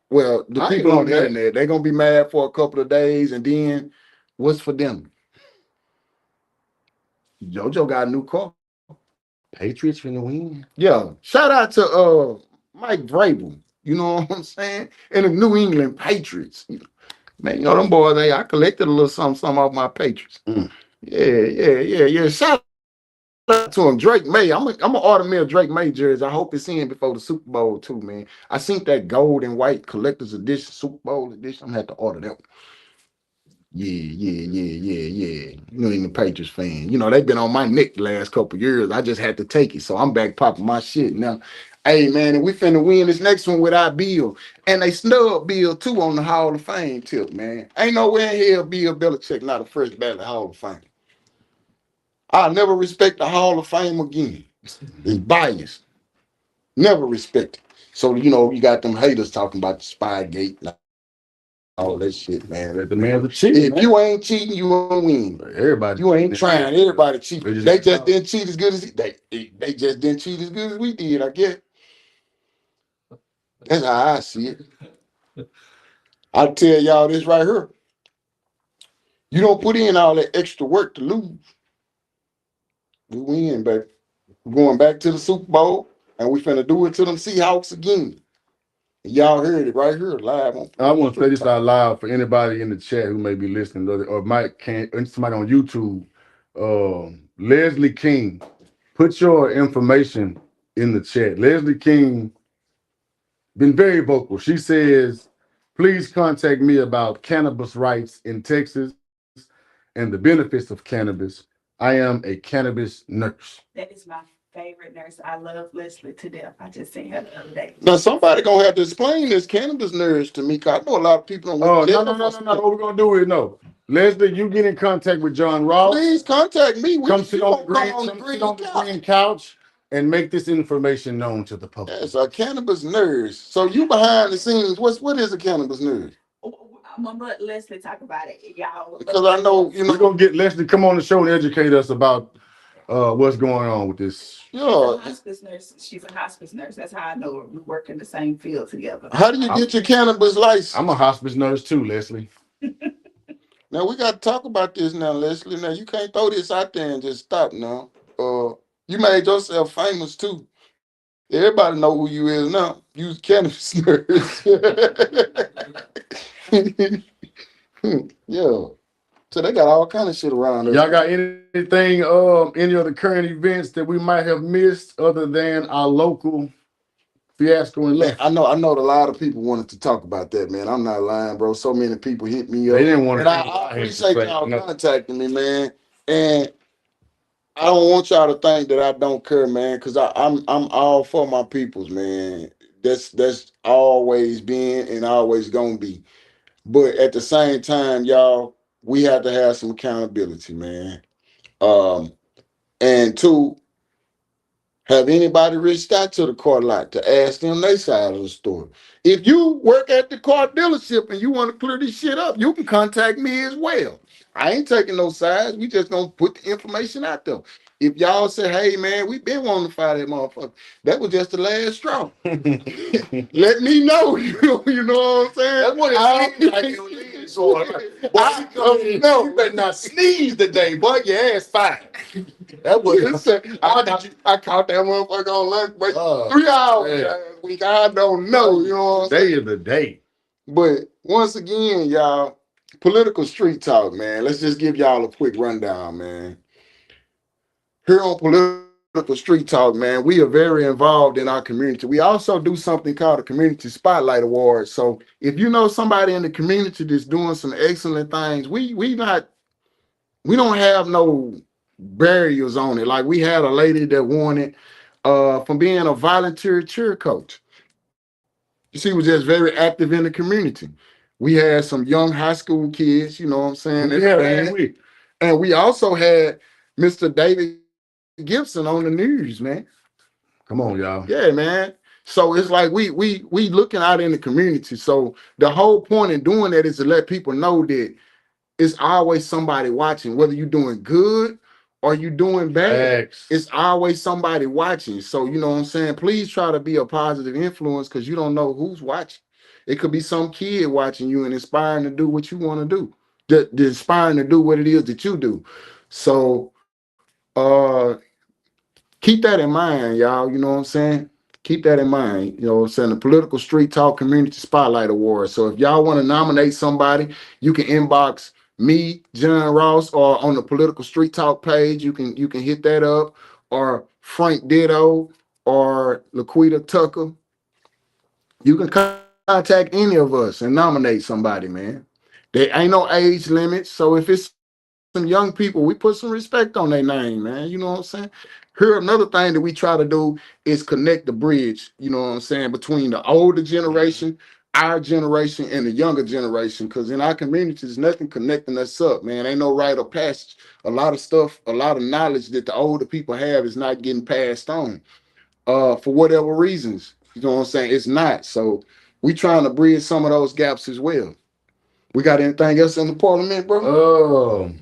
Well, the people on the internet, they're gonna be mad for a couple of days, and then what's for them? JoJo got a new car. Patriots finna win. Yeah. Shout out to Mike Vrabel. You know what I'm saying? And the New England Patriots. Man, you know them boys, I collected a little something off my Patriots. Yeah. Shout to him, Drake May. I'm gonna order me a Drake May jersey. I hope it's in before the Super Bowl too, man. I seen that gold and white collector's edition, Super Bowl edition. I'm gonna have to order that one. Yeah. You know, even the Patriots fan. You know, they've been on my neck the last couple of years. I just had to take it. So I'm back popping my shit now. Hey man, and we finna win this next one without Bill. And they snub Bill too on the Hall of Fame tip, man. Ain't nowhere in hell Bill Belichick not a first ballot Hall of Fame. I'll never respect the Hall of Fame again. It's biased. Never respect it. So, you know, you got them haters talking about the Spygate and all that shit, man. The man's a cheat. If you ain't cheating, you won't win. Everybody, You ain't trying. Everybody cheat. They They just just didn't cheat as good as they just didn't cheat as good as we did, I guess. That's how I see it. I tell y'all this right here. You don't put in all that extra work to lose. We win, baby. We're going back to the Super Bowl, and we finna do it to them Seahawks again. Y'all heard it right here live on. I want to say this out loud for anybody in the chat who may be listening, or might can't, somebody on YouTube. Leslie King, put your information in the chat. Leslie King been very vocal. She says, "Please contact me about cannabis rights in Texas and the benefits of cannabis. I am a cannabis nurse." That is my favorite nurse. I love Leslie to death. I just seen her the other day. Now somebody gonna have to explain this cannabis nurse to me, cause I know a lot of people don't. Oh no! What we're gonna do is no. Leslie, you get in contact with John Ross. Please contact me. Come sit on the green couch and make this information known to the public. Yes, a cannabis nurse. So you behind the scenes. What is a cannabis nurse? I'm gonna let Leslie talk about it, y'all. Because I know we're gonna get Leslie come on the show and educate us about what's going on with this. Yeah, hospice nurse. She's a hospice nurse. That's how I know her. We work in the same field together. How do you get your cannabis license? I'm a hospice nurse too, Leslie. Now we got to talk about this now, Leslie. Now you can't throw this out there and just stop now. You made yourself famous too. Everybody know who you is now. You cannabis nurse. Yeah. So they got all kind of shit around there. Y'all got anything, any of the current events that we might have missed other than our local fiasco in left? I know a lot of people wanted to talk about that, man. I'm not lying, bro. So many people hit me up. They didn't want to. And I appreciate y'all contacting me, man. And I don't want y'all to think that I don't care, man, because I'm all for my peoples, man. That's always been and always gonna be. But at the same time, y'all, we have to have some accountability, man. And two, have anybody reached out to the car lot to ask them their side of the story? If you work at the car dealership and you want to clear this shit up, you can contact me as well. I ain't taking no sides. We just gonna put the information out there. If y'all say, "Hey man, we been wanting to fire that motherfucker," that was just the last straw. Let me know. You know what I'm saying? That's what it seems like you need. So, no, you better not sneeze today, boy. Your ass fine. That was. I caught that motherfucker on lunch break 3 hours last week. I don't know. You know what I'm saying? Day of the day. But once again, y'all, political street talk, man. Let's just give y'all a quick rundown, man. Here on Political Street Talk, man, we are very involved in our community. We also do something called a Community Spotlight Award. So if you know somebody in the community that's doing some excellent things, we don't have no barriers on it. Like we had a lady that won it from being a volunteer cheer coach. She was just very active in the community. We had some young high school kids, you know what I'm saying? And we also had Mr. David Gibson on the news, man. Come on, y'all. Yeah, man. So it's like we looking out in the community. So the whole point in doing that is to let people know that it's always somebody watching, whether you're doing good or you doing bad. It's always somebody watching. So you know what I'm saying? Please try to be a positive influence because you don't know who's watching. It could be some kid watching you and inspiring to do what you want to do. Inspiring to do what it is that you do. So keep that in mind, y'all. You know what I'm saying? Keep that in mind. You know what I'm saying? The Political Street Talk Community Spotlight Award. So if y'all want to nominate somebody, you can inbox me, John Ross, or on the Political Street Talk page. You can hit that up. or Frank Ditto or Laquita Tucker, you can contact any of us and nominate somebody, man. There ain't no age limit. So if it's some young people, we put some respect on their name, man. You know what I'm saying? Here, another thing that we try to do is connect the bridge, you know what I'm saying, between the older generation, our generation, and the younger generation. Because in our communities, nothing connecting us up, man. Ain't no rite of passage. A lot of stuff, a lot of knowledge that the older people have is not getting passed on for whatever reasons. You know what I'm saying? It's not. So we trying to bridge some of those gaps as well. We got anything else in the parliament, bro?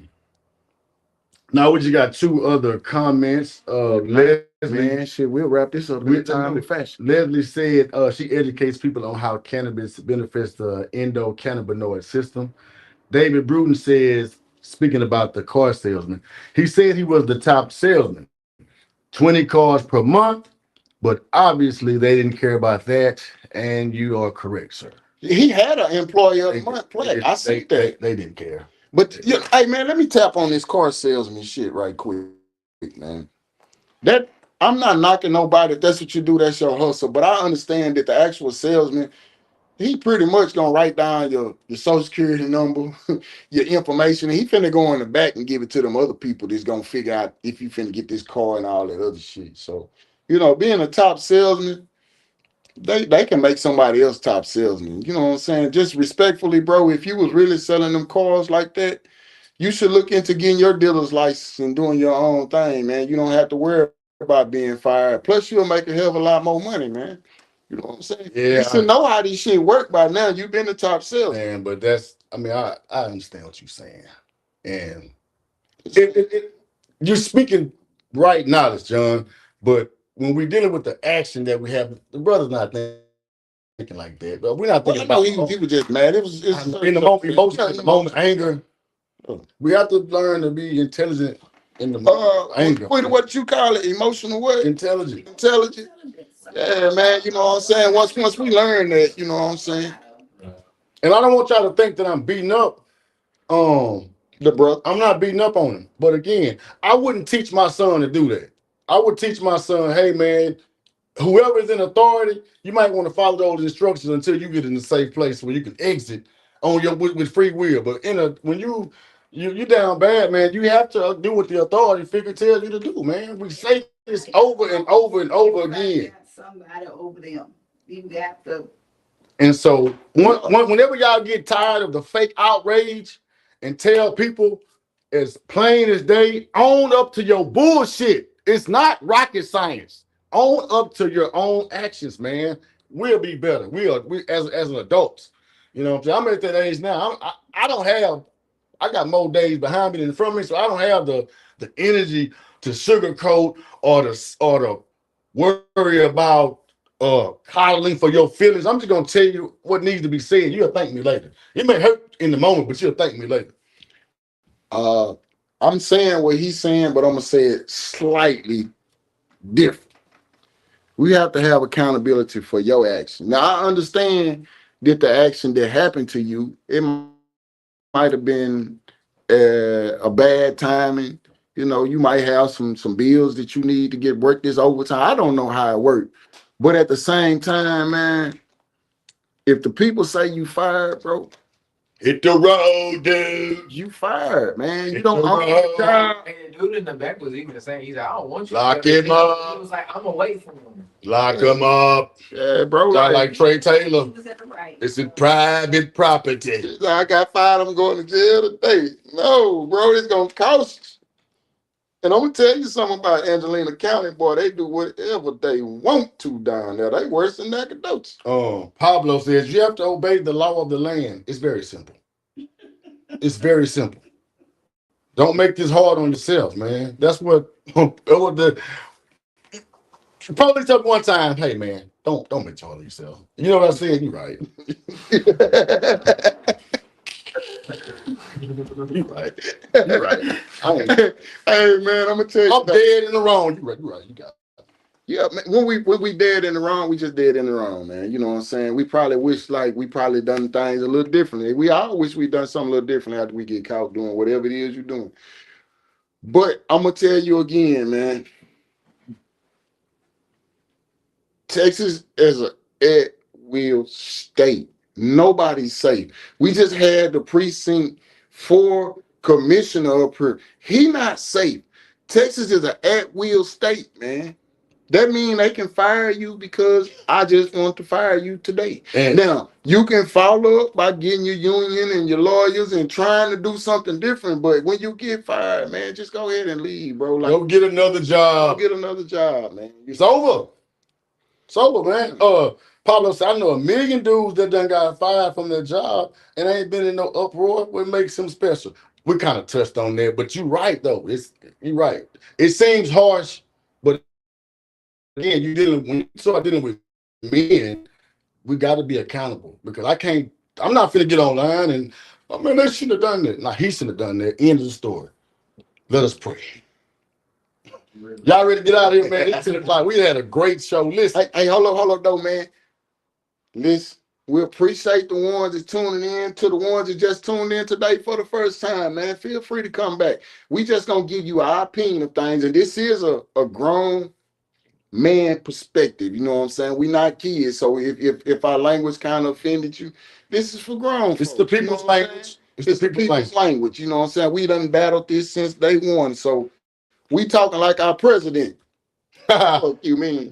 Now we just got two other comments. Leslie, Man, shit, we'll wrap this up in a timely fashion. Leslie said she educates people on how cannabis benefits the endocannabinoid system. David Bruton says, speaking about the car salesman, he said he was the top salesman, 20 cars per month, but obviously they didn't care about that. And you are correct, sir. He had an employee of the month plaque. I see that. They didn't care. But hey man, let me tap on this car salesman shit right quick, man. That I'm not knocking nobody. If that's what you do, that's your hustle. But I understand that the actual salesman, he pretty much gonna write down your social security number, your information, and he finna go in the back and give it to them other people that's gonna figure out if you finna get this car and all that other shit. So, being a top salesman, they can make somebody else top salesman. You know what I'm saying? Just respectfully, bro, if you was really selling them cars like that, you should look into getting your dealer's license and doing your own thing, man. You don't have to worry about being fired. Plus, you'll make a hell of a lot more money, man. You know what I'm saying? Yeah, you should know how these shit work by now. You've been the top salesman. Man, but I understand what you're saying. And you're speaking right knowledge, John. But when we're dealing with the action that we have, the brother's not thinking like that. But we're not thinking about. Well, I know he was just mad. It's in the moment, emotion, in the moment, anger. We have to learn to be intelligent in the moment. Anger. What you call it? Emotional what? Intelligent. Intelligent. Yeah, man. You know what I'm saying? Once we learn that, you know what I'm saying? And I don't want y'all to think that I'm beating up the brother. I'm not beating up on him. But again, I wouldn't teach my son to do that. I would teach my son, hey man, whoever is in authority, you might want to follow those instructions until you get in a safe place where you can exit on your with free will. But when you down bad, man, you have to do what the authority figure tells you to do, man. We say this over and over and over again. Somebody over them. You got to. And so whenever y'all get tired of the fake outrage and tell people as plain as day, own up to your bullshit. It's not rocket science. Own up to your own actions, man. We'll be better. We as an adults. You know what I'm saying? I'm at that age now. I don't have. I got more days behind me than in front of me, so I don't have the energy to sugarcoat or to worry about coddling for your feelings. I'm just gonna tell you what needs to be said. You'll thank me later. It may hurt in the moment, but you'll thank me later. I'm saying what he's saying, but I'm gonna say it slightly different. We have to have accountability for your action. Now I understand that the action that happened to you, it might have been a bad timing. You know, you might have some bills that you need to get work this overtime. I don't know how it worked. But at the same time, man, if the people say you fired, bro, hit the road, dude. You fired, man. You don't own the job. And the dude in the back was even saying, he's like, I don't want you. Lock him up. He was like, I'm away from him. Lock him up. Yeah, bro. Like Trey Taylor. This is private property. I got fired. I'm going to jail today. No, bro, it's gonna cost you. And I'm gonna tell you something about Angelina County, boy. They do whatever they want to down there. They worse than Nacogdoches. Oh, Pablo says you have to obey the law of the land. It's very simple. It's very simple. Don't make this hard on yourself, man. That's what the police told me one time. Hey, man, don't make it hard on yourself. You know what I said? You're right. You're right. You're right. Hey, man, I'm gonna tell you. I'm dead in the wrong. You're right. You're right. You got it. Yeah, man, when we dead in the wrong, we just dead in the wrong, man. You know what I'm saying? We probably wish like we probably done things a little differently. We all wish we done something a little differently after we get caught doing whatever it is you're doing. But I'm gonna tell you again, man. Texas is a at will state. Nobody's safe. We just had the precinct 4 commissioner up here. He not safe. Texas is an at will state, man. That means they can fire you because I just want to fire you today. And Now, you can follow up by getting your union and your lawyers and trying to do something different. But when you get fired, man, just go ahead and leave, bro. Like, go get another go job. get another job, man. It's over. It's over, man. Pablo said, I know a million dudes that done got fired from their job and ain't been in no uproar. What makes them special? We kind of touched on that, but you're right though. You're right. It seems harsh, but again, when you start dealing with men, we got to be accountable because I'm not finna get online and oh man, they shouldn't have done that. Nah, he shouldn't have done that. End of the story. Let us pray. Y'all ready to get out of here, man? It's 10 o'clock. We had a great show. Listen. Hey, hold up, though, man. Listen, we appreciate the ones that's tuning in. To the ones that just tuned in today for the first time, man, feel free to come back. We just gonna give you our opinion of things, and this is a grown man perspective. You know what I'm saying? We not kids, so if our language kind of offended you, this is for grown folks. It's the people's language. It's the people's language. You know what I'm saying? We done battled this since day one, so we talking like our president. Fuck you mean?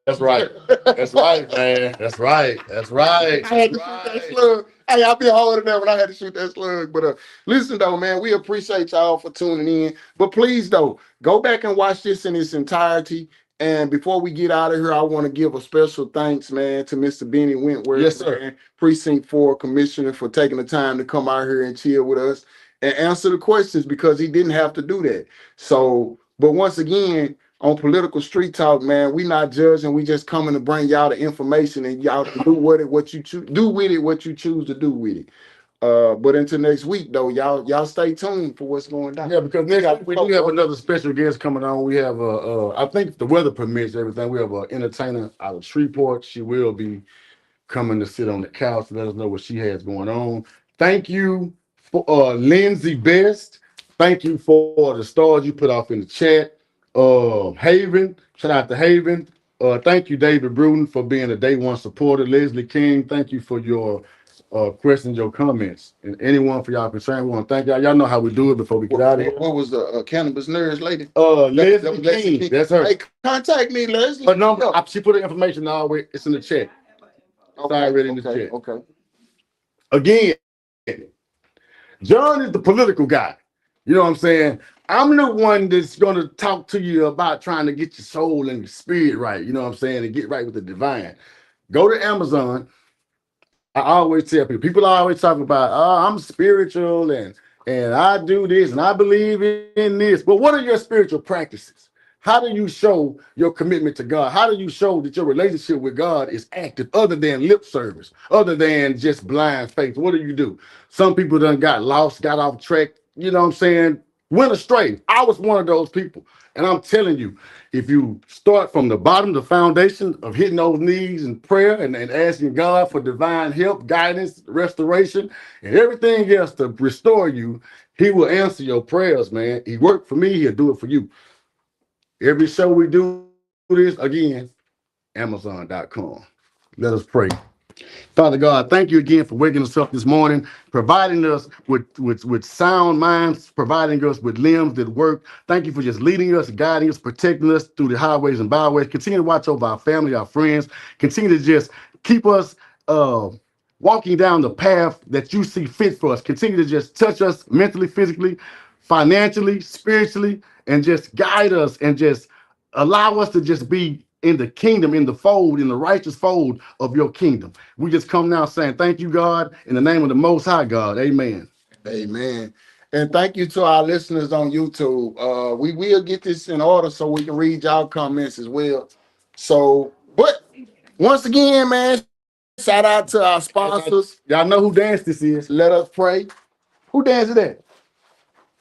That's right. That's right, man. That's right. That's right. I had to shoot that slug. Hey, I'll be holding there when I had to shoot that slug. But listen though, man, we appreciate y'all for tuning in. But please though, go back and watch this in its entirety. And before we get out of here, I want to give a special thanks, man, to Mr. Benny Wentworth, yes, sir. Man, Precinct 4 Commissioner, for taking the time to come out here and chill with us and answer the questions because he didn't have to do that. So, but once again, on Political Street Talk, man, we not judging. We just coming to bring y'all the information and y'all can do with it what you choose. Do with it what you choose to do with it. But until next week, though, y'all stay tuned for what's going down. Yeah, because next week we do have another special guest coming on. We have I think if the weather permits everything, we have an entertainer out of Shreveport. She will be coming to sit on the couch to let us know what she has going on. Thank you for Lindsay Best. Thank you for the stars you put off in the chat. Haven, shout out to Haven. Thank you, David Bruton, for being a day one supporter. Leslie King, thank you for your questions, your comments. And anyone for y'all concerned, we want to thank y'all. Y'all know how we do it before we get out of here. What was the cannabis nurse lady? Leslie King. That's her. Hey, contact me, Leslie. Her number, she put the information always. It's in the chat. It's already in the chat. Okay. Again, John is the political guy. You know what I'm saying? I'm the one that's going to talk to you about trying to get your soul and your spirit right. You know what I'm saying? And get right with the divine. Go to Amazon. I always tell people are always talking about, oh, I'm spiritual and I do this and I believe in this. But what are your spiritual practices? How do you show your commitment to God? How do you show that your relationship with God is active other than lip service, other than just blind faith? What do? Some people done got lost, got off track, you know what I'm saying? Went astray. I was one of those people. And I'm telling you, if you start from the bottom, the foundation of hitting those knees in prayer and asking God for divine help, guidance, restoration, and everything else to restore you, he will answer your prayers, man. He worked for me, he'll do it for you. Every show we do this, again, Amazon.com. Let us pray. Father God, thank you again for waking us up this morning, providing us with sound minds, providing us with limbs that work. Thank you for just leading us, guiding us, protecting us through the highways and byways. Continue to watch over our family, our friends. Continue to just keep us walking down the path that you see fit for us. Continue to just touch us mentally, physically, financially, spiritually, and just guide us and just allow us to just be in the kingdom, in the fold, in the righteous fold of your kingdom. We just come now saying, thank you, God, in the name of the Most High God. Amen. Amen. And thank you to our listeners on YouTube. We will get this in order so we can read y'all comments as well. So, but once again, man, shout out to our sponsors. Y'all know who dance this is. Let us pray. Who dances that?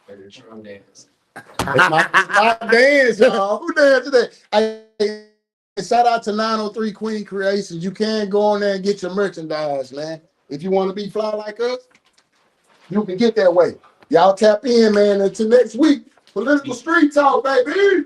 Dance. It's my dance, y'all. Who dances that? Shout out to 903 Queen Creations. You can go on there and get your merchandise, man. If you want to be fly like us, you can get that way. Y'all tap in, man. Until next week, Political Street Talk, baby.